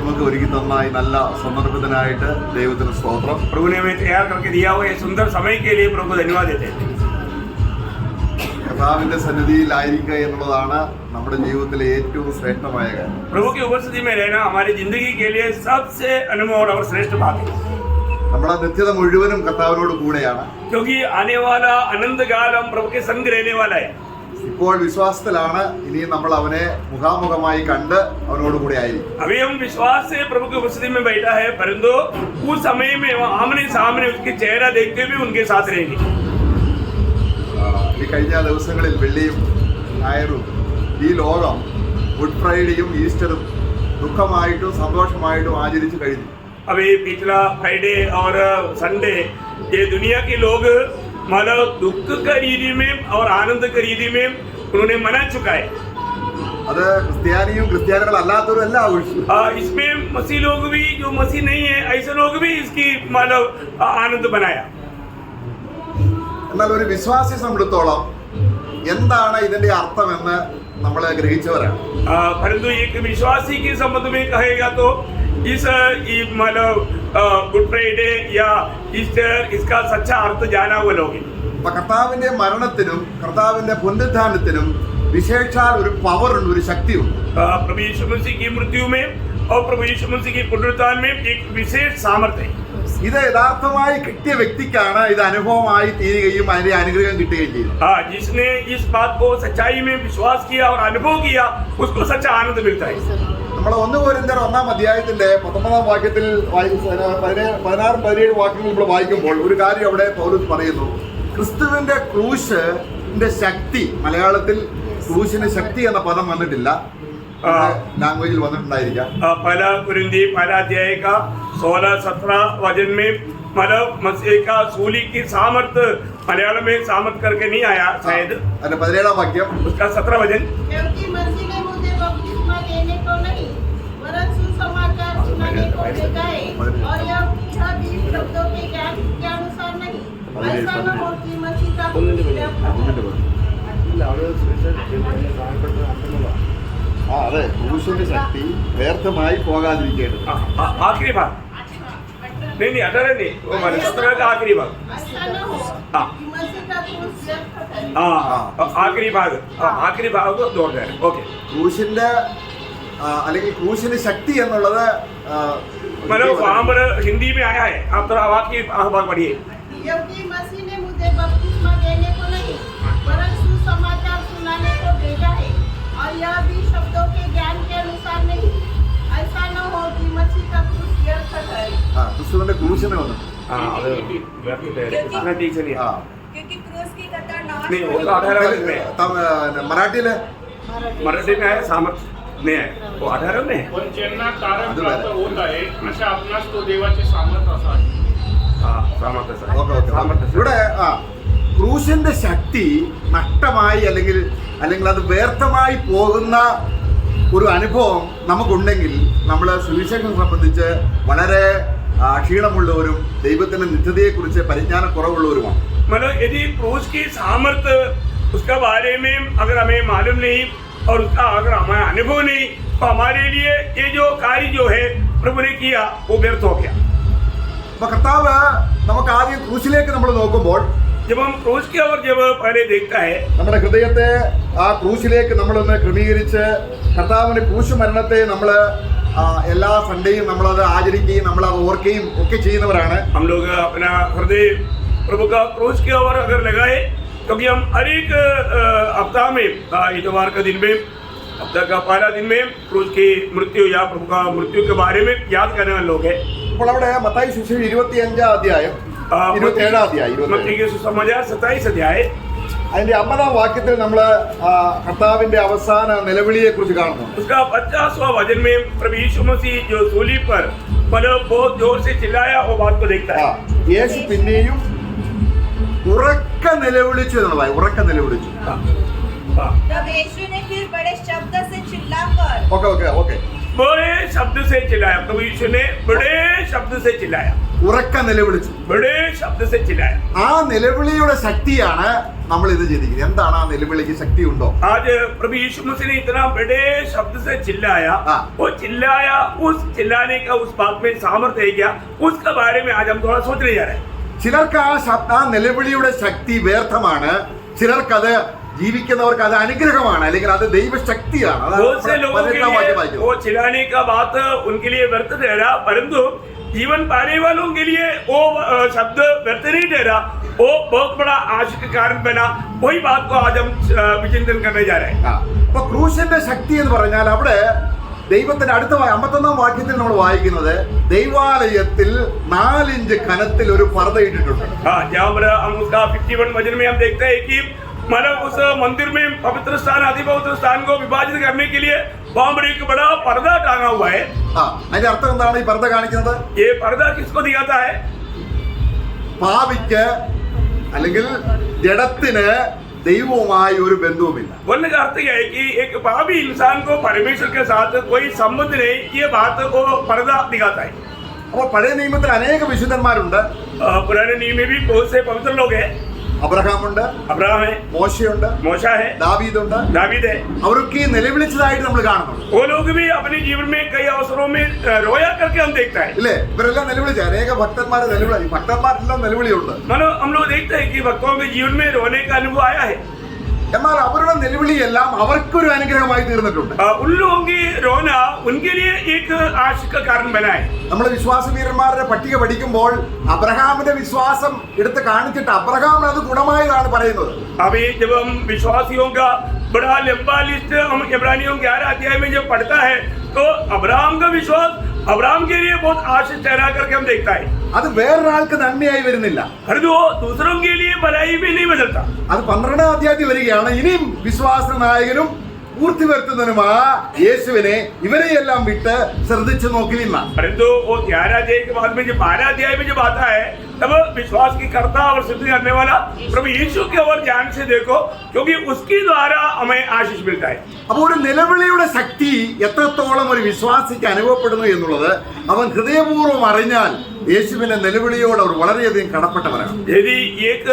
നമുക്ക് ഒരുക്കി തന്ന ഈ നല്ല സന്ദർഭത്തിനായിട്ട് ദൈവത്തിന് സ്തോത്രം. प्रभु ने हमें तैयार करके दिया हुआ ये सुंदर समय के लिए प्रभु को धन्यवाद देते हैं. കർത്താവിന്റെ സന്നിധിയിലായിരിക്കുക എന്നുള്ളതാണ് നമ്മുടെ ജീവിതത്തിലെ ഏറ്റവും ശ്രേഷ്ഠമായ കാര്യം. प्रभु की उपस्थिति में रहना हमारी जिंदगी के लिए सबसे अनमोल और श्रेष्ठ बात है. നമ്മുടെ നിത്യത മുഴുവനും കർത്താവിനോട് കൂടെയാണ്. क्योंकि आने वाला अनंत काल हम प्रभु के संग रहने वाला है. ഇപ്പോൾ विश्वाസത്തിലാണ്, ഇനി നമ്മൾ അവനെ മുഖാമുഖമായി കണ്ട് അവനോട് കൂടെ ആയിരിക്കും. अभी हम विश्वास से प्रभु की उपस्थिति में बैठा है, परंतु उस समय में आमने सामने उसके चेहरा देखते हुए उनके साथ रहेंगे. ഈ കഴിഞ്ഞ ദിവസങ്ങളിൽ വെള്ളിയും ഞായറും ഈ ലോകം ഗുഡ് ഫ്രൈഡേയും ഈസ്റ്ററും ദുഃഖമായിട്ടും സന്തോഷമായിട്ടും ആചരിച്ചു കഴിഞ്ഞു. अभी पिछला फ्राइडे और संडे ये दुनिया के लोग मतलब दुख का रीति में और आनंद का रीति में उन्होंने मना चुका है. അത് ക്രിസ്ത്യാനിയും ക്രിസ്ത്യാനികളല്ലാത്തവരും എല്ലാം ആഘോഷിച്ചു. इसमें मसीह लोग भी जो मसीह नहीं है ऐसे लोग भी इसकी मतलब आनंद बनाया. എന്നാൽ ഒരു വിശ്വാസിയെ സംബന്ധിച്ചിടത്തോളം എന്താണ് ഇതിന്റെ അർത്ഥമെന്ന് നമ്മൾ ഗ്രഹിച്ചവരാണ്. परंतु एक विश्वासी के संबंध में कहेगा तो इस मतलब गुड फ्राइडे या ईस्टर इसका सच्चा अर्थ जाना हुआ लोग. അപ്പൊ കർത്താവിന്റെ മരണത്തിനും കർത്താവിന്റെ പുനരുത്ഥാനത്തിനും വിശേഷാൽ ഒരു പവർ ഉണ്ട്, ഒരു ശക്തിയുണ്ട്. प्रभु यीशु मसीह की मृत्यु में और प्रभु यीशु मसीह के पुनरुत्थान में एक विशेष सामर्थ्य है. ഇത് യഥാർത്ഥമായി കിട്ടിയ വ്യക്തിക്കാണ് ഇത് അനുഭവമായി തീരുകയും അതിന്റെ അനുഗ്രഹം കിട്ടുകയും ചെയ്തു. जिसने इस बात को सच्चाई में विश्वास किया और अनुभव किया उसको सच्चा आनंद मिलता है. നമ്മൾ 1 കൊരിന്ത്യർ 1-ാം അധ്യായത്തിന്റെ 19-ാം വാക്യത്തിൽ 16-17 വാക്യങ്ങൾ നമ്മൾ വായിക്കുമ്പോൾ ഒരു കാര്യം അവിടെ പൗലോസ് പറയുന്നു. ക്രിസ്തുവിന്റെ ക്രൂശിന്റെ ശക്തി, മലയാളത്തിൽ ക്രൂശിന് ശക്തി എന്ന പദം വന്നിട്ടില്ല, ലാംഗ്വേജിൽ വന്നിട്ടുണ്ടായിരിക്കാം. पहला कुरिन्थी पहला अध्याय का 16-17 वचन में मतलब मसीह का सूली की सामर्थ्य मलयालम में सामर्थ करके नहीं आया शायद. അതിന്റെ 17-ാം വാക്യം उसका 17 वचन. क्योंकि मसीह ने मुझे बपतिस्मा देने को नहीं वरन सुसमाचार सुनाने को भेजा है, और यह भी शब्दों के ज्ञान के अनुसार नहीं, ऐसा न हो कि मसीह का അതെ, ക്രൂശിന്റെ ശക്തി വ്യർത്ഥമായി പോകാതിരിക്കേണ്ടത്. आखिरी भाग नहीं 18 नहीं, वो 17 का आखिरी भाग. ऐसा न हो कि मसीह का क्रूस व्यर्थ ठहरे. आखिरी भाग को जोड़ रहे हैं. ओके. ക്രൂശിന്റെ അല്ലെങ്കിൽ ക്രൂശിന്റെ ശക്തി എന്നുള്ളത് मतलब वहाँ पर हिंदी में आया है, आप थोड़ा वाक्य भाग पढ़िए. क्योंकि मसीह ने मुझे बपतिस्मा देने को नहीं वरन सुसमाचार सुनाने को भेजा है, और यह भी शब्दों के ज्ञान के अनुसार नहीं, ऐसा न हो कि मसीह का क्रूस व्यर्थ ठहरे. ക്രിസ്തുവിന്റെ ക്രൂശിനെ വന്നു. അത് इतना ठीक से नहीं. क्योंकि क्रूस की कतर नाश नहीं, वो तो 18 में മറാഠിയില് मराठी में है, सामर्थ नहीं है, वो 18 में है. पण ज्यांना कारण प्राप्त होत आहे अशा आपणास तो देवाचे सामर्थ्य असा आहे. सामर्थ्य. ഇവിടെ ക്രൂശിന്റെ ശക്തി നഷ്ടമായി അല്ലെങ്കിൽ അത് വ്യർത്ഥമായി പോകുന്ന ഒരു അനുഭവം നമുക്കുണ്ടെങ്കിൽ നമ്മൾ സുവിശേഷം സംബന്ധിച്ച് വളരെ ക്ഷീണമുള്ളവരും ദൈവത്തിന്റെ നിത്യതയെക്കുറിച്ച് പരിജ്ഞാനക്കുറവുള്ളവരുമാണ്. मतलब यदि क्रूस की सामर्थ्य उसका बारे में अगर हमें मालूम नहीं और उसका अगर हमें अनुभव नहीं तो हमारे लिए ये जो कार्य जो है प्रभु ने किया वो व्यर्थ हो गया. അപ്പൊ കർത്താവ് നമുക്ക് ആദ്യം ക്രൂശിലേക്ക് നമ്മൾ നോക്കുമ്പോൾ जब हम क्रूस की ओर जब पहले देखता है നമ്മുടെ ഹൃദയത്തെ ആ ക്രൂശിലേക്ക് നമ്മളൊന്ന് ക്രമീകരിച്ച് കർത്താവിന്റെ ക്രൂശ് മരണത്തെ നമ്മൾ എല്ലാ സൺഡേയും നമ്മളത് ആചരിക്കുകയും നമ്മളത് ഓർക്കുകയും ഒക്കെ ചെയ്യുന്നവരാണ്. हम लोग अपना हृदय प्रभु का क्रूस की ओर अगर लगाए, क्योंकि हम हर एक हफ्ता में इतवार का दिन में हफ्ता का पहला दिन में क्रूस की मृत्यु या प्रभु का मृत्यु के बारे में याद करने वाले लोग हैं. അപ്പോൾ അവിടെ മത്തായി സുവിശേഷം 25-ാം അധ്യായം 27-ാം അധ്യായം मत्ती के सुसमाचार 27 अध्याय അതിന്റെ 50-ാം വാക്യത്തിൽ നമ്മൾ കർത്താവിന്റെ അവസാന നിലവിളിയെ കുറിച്ച് കാണുന്നു. उसका 50वां वचन में प्रभु यीशु मसीह जो सूली पर मतलब बहुत जोर से चिल्लाया वो बात को देखता है. യേശു പിന്നെയും ഉറക്ക നിലവിളിച്ചു എന്നുള്ളതായി, ഉറക്ക നിലവിളിച്ചു. तब यीशु ने फिर बड़े शब्द से चिल्लाकर ഓക്കെ बड़े शब्द से चिल्लाया. प्रभु यीशु ने बड़े शब्द से चिल्लाया, ഉറക്ക നിലവിളിച്ചു. बड़े शब्द से चिल्लाया. ആ നിലവിളിയുടെ ശക്തിയാണ് നമ്മൾ ഇത് ചെയ്തിരിക്കുന്നത്? എന്താണ് ആ നിലവിളിക്ക് ശക്തിയുണ്ടോ? आज प्रभु यीशु मसीह ने इतना बड़े शब्द से चिल्लाया, हाँ। वो चिल्लाया, उस चिल्लाने का उस बात में सामर्थ्य है क्या, उसके बारे में आज हम थोड़ा सोचने जा रहे हैं। ചിലർക്ക് ആ നിലവിളിയുടെ ശക്തി വ്യർത്ഥമാണ്, ചിലർക്കത് ജീവിക്കുന്നവർക്ക് അത് അനുഗ്രഹമാണ്, അല്ലെങ്കിൽ അത് ദൈവശക്തിയാണ്. അതാണ് बहुत से लोगों के 18-ാം വാക്യം लिए വായിക്കുന്നത്. वो चिल्लाने का बात उनके लिए व्यर्थ ठहरा, परंतु जीवन पाने वालों के लिए वो शब्द व्यर्थ नहीं ठहरा, वो बहुत बड़ा आशिक का कारण बना. वही बात को आज हम विचिंतन करने जा रहे हैं. ആ, അപ്പൊ ക്രൂശിന്റെ ശക്തി എന്ന് പറഞ്ഞാൽ അവിടെ ദൈവത്തിന്റെ അടുത്ത 51-ാം വാക്യത്തിൽ നമ്മൾ വായിക്കുന്നത് ദൈവാലയത്തിൽ 4 ഇഞ്ച് കനത്തിൽ ഒരു പർദ്ദ ഇട്ടിട്ടുണ്ട്. हाँ, जहाँ पर हम उसका 51 वचन में हम देखते हैं कि मतलब उस मंदिर में पवित्र स्थान अति पवित्र स्थान को विभाजित करने के लिए वहाँ पर एक बड़ा पर्दा टांगा हुआ है. ആ, അതിന്റെ അർത്ഥം എന്താണ് ഈ പർദ്ദ കാണിക്കുന്നത്? ये पर्दा किसको दिखाता है? പാപിക്ക് അല്ലെങ്കിൽ ജഡത്തിന് ദൈവവുമായി ഒരു ബന്ധവുമില്ല. बोलने का अर्थ यह है कि एक पापी इंसान को परमेश्वर के साथ कोई संबंध नहीं, ये बात को पर्दा दिखाता है. അപ്പോൾ പഴയ നിയമത്തിൽ അനേക വിശുദ്ധന്മാരുണ്ട്. पुराने नियम में भी बहुत से पवित्र लोग हैं. അബ്രഹാമുണ്ട്, अब्राहम है, മോശയുണ്ട്, मोशा है, ദാവീദുണ്ട്. दावीद है. അവരൊക്കെ ഈ നിലവിളിച്ചതായിട്ട് നമ്മൾ കാണുന്നുണ്ട്, वो लोग भी अपने जीवन में कई अवसरों में रोया करके हम देखता है. ഇല്ലേ? ഇവരെല്ലാം നിലവിളിച്ച അനേക ഭക്തന്മാരെ നിലവിളി, ഭക്തന്മാരെല്ലാം നിലവിളിയുണ്ട്. मानो हम लोग देखते हैं कि भक्तों के जीवन में रोने का अनुभव आया है. എന്നാൽ അവരുടെ നിലവിളിയെല്ലാം അവർക്കൊരു അനുഗ്രഹമായി തീർന്നിട്ടുണ്ട്. उन लोगों की रोना उनके लिए एक आशिक का कारण बना है. നമ്മൾ വിശ്വാസ വീരന്മാരുടെ പട്ടിക പഠിക്കുമ്പോൾ അബ്രഹാമിന്റെ വിശ്വാസം എടുത്ത് കാണിച്ചിട്ട് അബ്രഹാമിന് അത് ഗുണമായതാണ് പറയുന്നത്. अभी जब हम विश्वासियों का बड़ा लंबा लिस्ट हम इब्रानियों 11 अध्याय में जब पढ़ता है तो अब्राहम का विश्वास अब्राहम के लिए बहुत आशीष ठहरा करके हम देखता है. അത് വേറൊരാൾക്ക് നന്മയായി വരുന്നില്ല. परंतु वो दूसरों के लिए भलाई भी नहीं बदलता. അത് 12-ാം അധ്യായത്തിൽ വരികയാണ്. ഇനിയും വിശ്വാസ നായകനും പൂർത്തി വരുത്തുന്നതിനുമാ യേശുവിനെ ഇവരെയെല്ലാം വിട്ട് ശ്രദ്ധിച്ചു നോക്കില്ല. परंतु वो 11 अध्याय के बाद में जब 12 अध्याय में जब आता है तब विश्वास की कर्ता और सिद्ध करने वाला प्रभु यीशु के ओर ध्यान से देखो, क्योंकि उसके द्वारा हमें आशीष मिलता है. അപ്പോൾ ഒരു നിലവിളിയുടെ ശക്തി എത്രത്തോളം ഒരു വിശ്വാസിക്ക് അനുഭവപ്പെടുന്നു എന്നുള്ളത് അവൻ ഹൃദയപൂർവ്വം അറിഞ്ഞാൽ യേശുവിന്റെ നിലവിളിയോട് അവർ വളരെയധികം കടപ്പെട്ടവരാണ്. यदि एक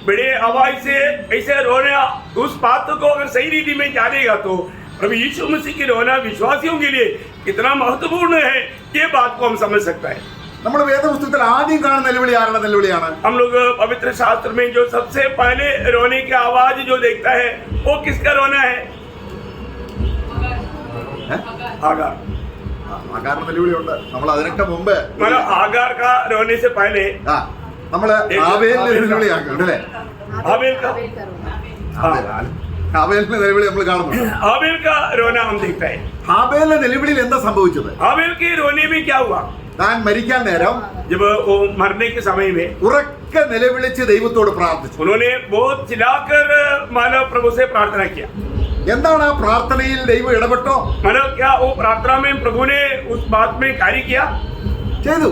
बड़े आवाज से ऐसे रोना उस बात को अगर सही रीति में जानेगा तो प्रभु यीशु मसीह की रोना विश्वासियों के लिए कितना महत्वपूर्ण है, ये बात को हम समझ सकता है. നമ്മൾ വേദപുസ്തകത്തിൽ ആദ്യം കാണുന്ന നിലവിളി ആരുടെ നിലവിളിയാണ്? हम लोग पवित्र शास्त्र में जो सबसे पहले रोने की आवाज जो देखता है वो किसका रोना है? आगार. ആകാറിന്റെ നിലവിളിയുണ്ട്. നമ്മൾ അതിനൊക്കെ മുമ്പ് मतलब आगार का रोने से पहले നമ്മള് ആബേലിന്റെ നിലവിളിയാക്കണം അല്ലേ? हाबेल का ഹാബേലിന്റെ നിലവിളി നമ്മൾ കാണുന്നു. हाबेल का रोना हम देखता है. ഹാബേലിന്റെ നിലവിളിയിൽ എന്താ സംഭവിച്ചത്? हाबेल के रोने में क्या हुआ? താൻ മരിക്കാൻ നേരം जब वो मरने के समय में ഉറക്കെ നിലവിളിച്ച് ദൈവത്തോട് പ്രാർത്ഥിച്ചു. उन्होंने बहुत चिल्लाकर मानव प्रभु से प्रार्थना किया. എന്താണ് ആ പ്രാർത്ഥനയിൽ ദൈവം ഇടപെട്ടോ? मानव क्या वो प्रार्थना में प्रभु ने उस बात में कार्य किया? ചെയ്തു.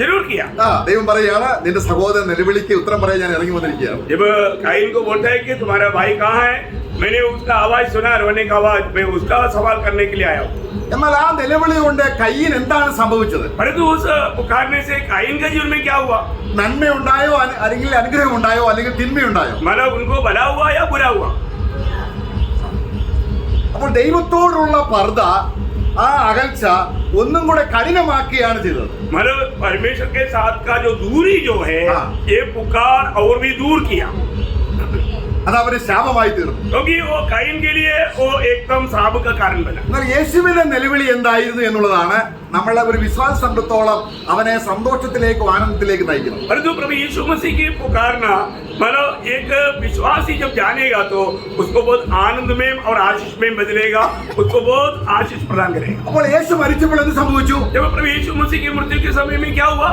जरूर किया. ദൈവം പറയാണ്, നിന്റെ സഹോദരൻ നിലവിളിക്ക് ഉത്തരം പറയാൻ ഞാൻ ഇറങ്ങി വന്നിരിക്കുകയാണ്. जब काइन को बोलता है कि तुम्हारा भाई कहाँ है, मैंने उसका आवाज सुना, रोने का आवाज, मैं उसका सवाल करने के लिए आया हूँ. എന്നാൽ ആ നിലവിളി കൊണ്ട് കയ്യിൽ എന്താണ് സംഭവിച്ചത്? परंतु उस पुकारने से काइन के जीवन में क्या हुआ? നന്മയുണ്ടായോ, അല്ലെങ്കിൽ അനുഗ്രഹം ഉണ്ടായോ, അല്ലെങ്കിൽ തിന്മയുണ്ടായോ? मतलब उनको भला हुआ या बुरा हुआ? അപ്പോൾ ദൈവത്തോടുള്ള പർദ്ദ, ആ അകൽച്ച ഒന്നും കൂടെ കഠിനമാക്കുകയാണ് ചെയ്തത്. मतलब परमेश्वर के साथ का जो दूरी जो है, हाँ. ये पुकार और भी दूर किया. അത് അവന് ശാപമായി തീർന്നു. क्योंकि वो काइन के लिए वो एकदम श्राप का कारण बना. എന്നാൽ യേശുവിന്റെ നിലവിളി എന്തായിരുന്നു എന്നുള്ളതാണ് നമ്മളെ ഒരു വിശ്വാസ സംഘത്തോളം അവനെ സന്തോഷത്തിലേക്കും ആനന്ദത്തിലേക്ക് നയിക്കുന്നത്. परंतु प्रभु यीशु मसीह की पुकारना मतलब एक विश्वासी जब जानेगा तो उसको बहुत आनंद में और आशीष में बदलेगा, उसको बहुत आशीष प्रदान करेगा. അപ്പോൾ യേശു മരിച്ചപ്പോൾ എന്ത് സംഭവിച്ചു? जब प्रभु यीशु मसीह की मृत्यु के समय में क्या हुआ?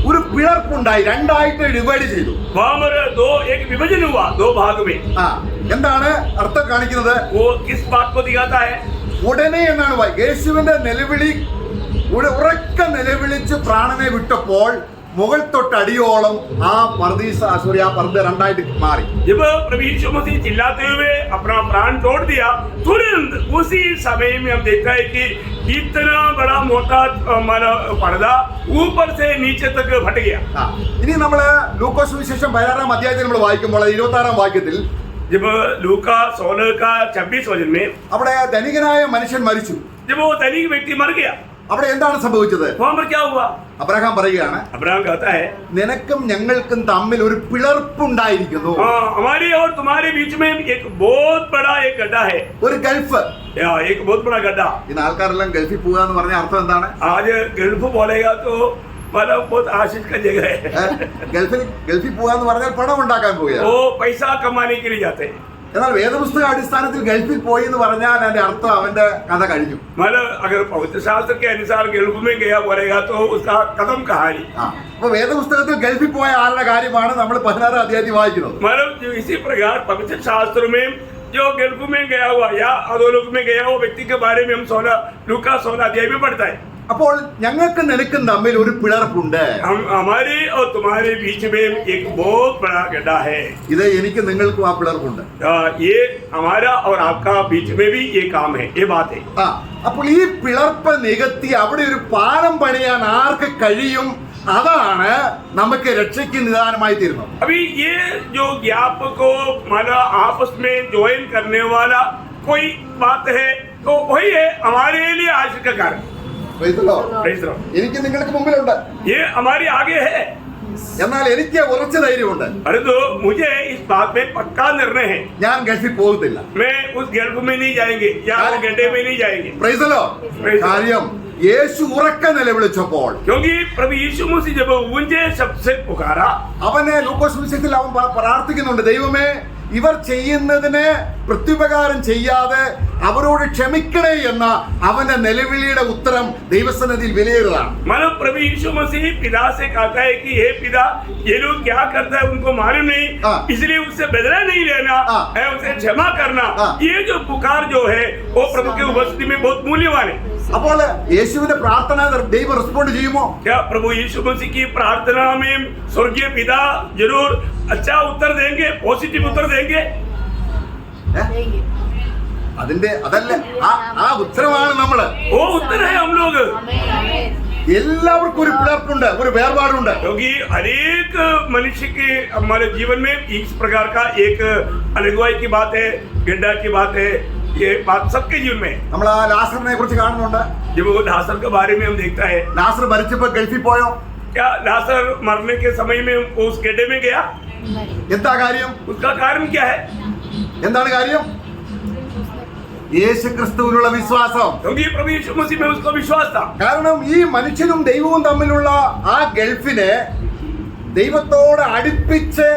ഒരു പിളർപ്പുണ്ടായി, രണ്ടായിട്ട് ഡിവൈഡ് ചെയ്തു. वहाँ पर दो एक विभाजन हुआ, दो भाग में. എന്താണ് അർത്ഥം കാണിക്കുന്നത്? वो किस बात को दिखाता है? ഉടനെ എന്നാണ് യേശുവിന്റെ നിലവിളി ഉറക്ക നിലവിളിച്ച് പ്രാണനെ വിട്ടപ്പോൾ മുകൾ തൊട്ടടിയോളം ആ പർദീസ സോറി ആ पर्दे രണ്ടായിട്ട് മാറി. जब प्रभु यीशु मसीह चिल्लाते हुए अपना प्राण छोड़ दिया, तुरंत उसी समय में हम देखता है कि इतना बड़ा मोटा हमारा पर्दा ऊपर से नीचे तक फट गया. ഇനി നമ്മള് ലൂക്കോസ് സുവിശേഷം 16-ാം അധ്യായത്തിൽ നമ്മൾ വായിക്കുമ്പോൾ 26-ാം വാക്യത്തിൽ जब लूका 16 का 26 वचन में അവിടെ ധനികനായ മനുഷ്യൻ മരിച്ചു. जब वो धनिक व्यक्ति मर गया, അവിടെ എന്താണ് സംഭവിച്ചത്? वहां पर क्या हुआ? അബ്രഹാം പറയുകയാണ്, अब्राहम कहता है, നിനക്കും ഞങ്ങൾക്കും തമ്മിൽ ഒരു പിളർപ്പുണ്ടായിരിക്കുന്നു. हमारे और तुम्हारे बीच में एक बहुत बड़ा एक गड्ढा है. ഒരു ഗൾഫ്. एक बहुत बड़ा गड्ढा. ഇന്ന് ആൾക്കാരെല്ലാം ഗൾഫിൽ പോകുക എന്ന് പറഞ്ഞ അർത്ഥം എന്താണ്? आज गल्फ बोलेगा तो मतलब बहुत आशीष का जगह है. ഗൾഫിൽ പോകുക എന്ന് പറഞ്ഞാൽ പണം ഉണ്ടാക്കാൻ പോവുക. वो पैसा कमाने के लिए जाते हैं. എന്നാൽ വേദപുസ്തക അടിസ്ഥാനത്തിൽ ഗൾഫിൽ പോയി എന്ന് പറഞ്ഞാൽ അതിന്റെ അർത്ഥം അവന്റെ കഥ കഴിഞ്ഞു. मतलब अगर पवित्र शास्त्र के अनुसार गल्फ में गया बोलेगा तो उसका कदम कहानी. അപ്പൊ വേദപുസ്തകത്തിൽ ഗൾഫിൽ പോയ ആളുടെ കാര്യമാണ് നമ്മൾ 16-ാം അധ്യായത്തിൽ വായിക്കുന്നത്. मतलब जो इसी प्रकार पवित्र शास्त्र में जो गल्फ में गया हुआ या अधोलोक में गया हुआ व्यक्ति के बारे में हम लूका 16 अध्याय में पढ़ता है. അപ്പോൾ ഞങ്ങൾക്ക് നിനക്കും തമ്മിൽ ഒരു പിളർപ്പുണ്ട്. हमारे और तुम्हारे बीच में एक बहुत बड़ा गड्ढा है. ഇത് എനിക്ക് നിങ്ങൾക്കും ആ പിളർപ്പുണ്ട്. ये हमारा और आपका बीच में भी ये काम है, ये बात है. അപ്പോൾ ഈ പിളർപ്പ് നികത്തി അവിടെ ഒരു പാലം പണിയാൻ ആർക്ക് കഴിയും? അതാണ് നമുക്ക് രക്ഷയ്ക്ക് നിദാനമായി തീരുന്നത്. अभी ये जो ज्ञाप को मतलब आपस में ज्वाइन करने वाला कोई बात है तो वही है हमारे लिए आशीष का कारण. എനിക്ക് നിങ്ങൾക്ക് മുമ്പിലുണ്ട്, ये हमारे आगे है. എന്നാൽ എനിക്ക് ഉറച്ച ധൈര്യമുണ്ട്. परंतु मुझे इस बात में पक्का निर्णय है, ഞാൻ ഗൾഫിൽ പോകത്തില്ല. मैं उस गल्फ में नहीं जाएंगे या वो गड्ढे में नहीं जाएंगे. Praise the Lord. കാര്യം യേശു ഉറക്ക നിലവിളിച്ചപ്പോൾ, क्योंकि प्रभु यीशु मसीह जब ऊंचे शब्द से पुकारा, അവനെ ലൂക്കോസ് വിശേഷത്തിൽ അവൻ പ്രാർത്ഥിക്കുന്നുണ്ട്, ദൈവമേ ഇവർ ചെയ്യുന്നതിന് പ്രത്യുപകാരം ചെയ്യാതെ അവരോട് ക്ഷമിക്കണേ എന്ന അവന്റെ നിലവിളിയുടെ ഉത്തരം ദൈവസന്നിധിയിൽ വിലയേറുകയാണ്. मतलब प्रभु यीशु मसीह पिता से कहता है कि हे पिता, ये लोग क्या करता है उनको मालूम नहीं, इसलिए उससे बदला नहीं लेना है, उसे क्षमा करना. ये जो पुकार जो है वो प्रभु की उपस्थिति में बहुत मूल्यवान है. അപ്പോൾ യേശുവിന്റെ പ്രാർത്ഥന ദൈവം റെസ്പോണ്ട് ചെയ്യുമോ? क्या प्रभु यीशु मसीह की प्रार्थना में स्वर्गीय पिता जरूर अच्छा उत्तर देंगे, पॉजिटिव उत्तर देंगे? അതിന്റെ അതല്ല, ആ ഉത്തരവാണ് നമ്മള്. वो उत्तर है हम लोग. എല്ലാവർക്കും ഒരു പിളർപ്പുണ്ട്, ഒരു വേർപാടുണ്ട്. क्योंकि हरेक मनुष्य के हमारे जीवन में इस प्रकार का एक अलगवाई की बात है, गड्ढा की बात है, ये बात सबके जीवन में. നമ്മൾ ആ ലാസറിനെ കുറിച്ച് കാണുന്നുണ്ട്. जब वो लासर के बारे में हम देखता है, ലാസർ മരിച്ചപ്പോൾ ഗൾഫിൽ പോയോ? क्या लासर मरने के समय में उस गड्ढे में गया? എന്താ കാര്യം? उसका कारण क्या है? എന്താണ് കാര്യം? യേശു ക്രിസ്തുവിലുള്ള വിശ്വാസം. क्योंकि प्रभु यीशु मसीह में उसका विश्वास था. കാരണം ഈ മനുഷ്യനും ദൈവവും തമ്മിലുള്ള ആ ഗൾഫിനെ ദൈവത്തോട് അടുപ്പിച്ച്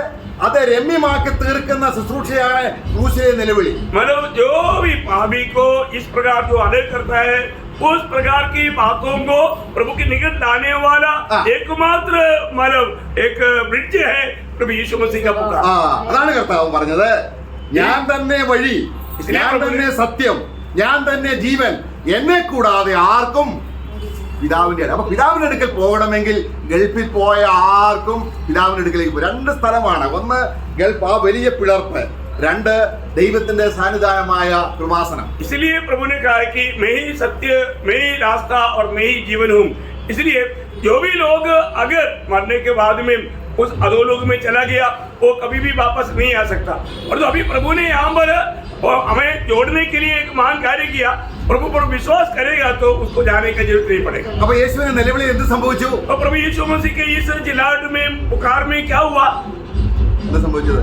അത് രമ്യമാക്കി തീർക്കുന്ന ശുശ്രൂഷയാണ് ക്രൂശിലെ നിലവിളി. मतलब जो भी पापी को इस प्रकार जो अलग करता है, उस प्रकार की बातों को प्रभु के निकट लाने वाला एकमात्र मतलब एक ब्रिज है प्रभु यीशु मसीह का पुकार. അതാണ് കർത്താവ് പറഞ്ഞത്, ഞാൻ തന്നെ വഴി, ഞാൻ തന്നെ സത്യം, ഞാൻ തന്നെ ജീവൻ, എന്നെ കൂടാതെ ആർക്കും പിതാവിന്റെ. അപ്പൊ പിതാവിന്റെ അടുക്കൽ പോകണമെങ്കിൽ ഗൾഫിൽ പോയ ആർക്കും പിതാവിന്റെ അടുക്കലേക്ക് പോകും. രണ്ട് സ്ഥലമാണ്, ഒന്ന് ഗൾഫ്, ആ വലിയ പിളർപ്പ്, രണ്ട് ദൈവത്തിന്റെ സാന്നിധ്യമായ കൃപാസനം. इसलिए प्रभु ने कहा कि मैं ही सत्य, मैं ही रास्ता और मैं ही जीवन हूँ. इसलिए जो भी लोग अगर मरने के बाद में उस अधोलोक में चला गया वो कभी भी वापस नहीं आ सकता. और तो अभी प्रभु ने यहाँ पर हमें जोड़ने के लिए एक महान कार्य किया. प्रभु पर विश्वास करेगा तो उसको जाने का जरूरत नहीं पड़ेगा. അപ്പൊ യേശുവിന്റെ നിലവിളി എന്ത് സംഭവിച്ചു? और प्रभु यीशु मसीह के इस चिल्लाहट में, पुकार में क्या हुआ? എന്താ സംഭവിച്ചത്?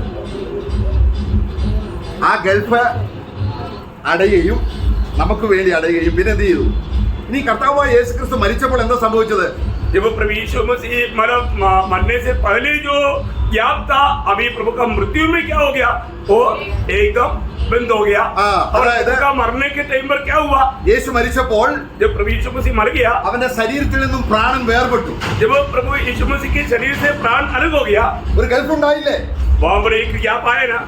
ആ ഗൾഫ് അടയുകയും നമുക്ക് വേണ്ടി അടയുകയും പിന്നെ എന്ത് ചെയ്തു? ഇനി കർത്താവായ യേശു ക്രിസ്തു മരിച്ചപ്പോൾ എന്താ സംഭവിച്ചത്? जब प्रभु यीशु मसीह मतलब मरने से पहले जो ज्ञाप था, अभी प्रभु का मृत्यु में क्या हो गया? वो एकदम बंद हो गया. और उसका मरने के टाइम पर क्या हुआ? യേശു മരിച്ചപ്പോൾ जब प्रभु यीशु मसीह मर गया, അവന്റെ ശരീരത്തിൽ നിന്നും പ്രാണൻ വേർപെട്ടു. जब प्रभु यीशु मसीह के शरीर से प्राण अलग हो गया, ഒരു ഗൾഫ് ഉണ്ടായില്ലേ? वहां पर एक ज्ञाप आया ना?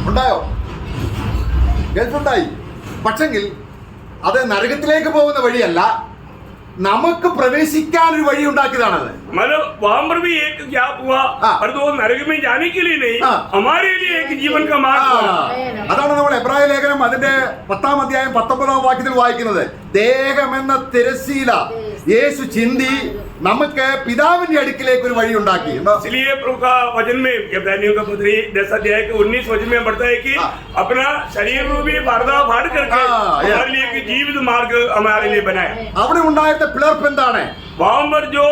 ഉണ്ടായോ? ഗൾഫ് ഉണ്ടായി. പക്ഷെങ്കിൽ അത് നരകത്തിലേക്ക് പോകുന്ന വഴിയല്ല, നമുക്ക് പ്രവേശിക്കാൻ ഒരു വഴി ഉണ്ടാക്കിയതാണത്. मतलब वहां पर भी एक ज्ञाप हुआ, हाँ। पर तो नरक में जाने के लिए नहीं, हाँ। हमारे लिए एक जीवन का मार्ग खोला। അതാണ് നമ്മൾ എബ്രായ ലേഖനം അതിന്റെ 10-ാം അധ്യായം 19-ാം വാക്യത്തിൽ വായിക്കുന്നത്. ദേഹമെന്ന തിരശ്ശീല യേശു ചിന്തി നമുക്ക് പിതാവിന്റെ അടുക്കിലേക്ക് ഒരു വഴി ഉണ്ടാക്കി. इसलिए प्रभु का वचन में इब्रानियों का पत्री 10 अध्याय के 19 वचन में बढ़ता है कि हाँ। अपना शरीर रूपी पर्दा फाड़ करके हाँ, हमारे लिए एक जीवित मार्ग हमारे लिए बनाया। അവിടെ ഉണ്ടായത് പിളർപ്പ് എന്താണ്? वहां पर जो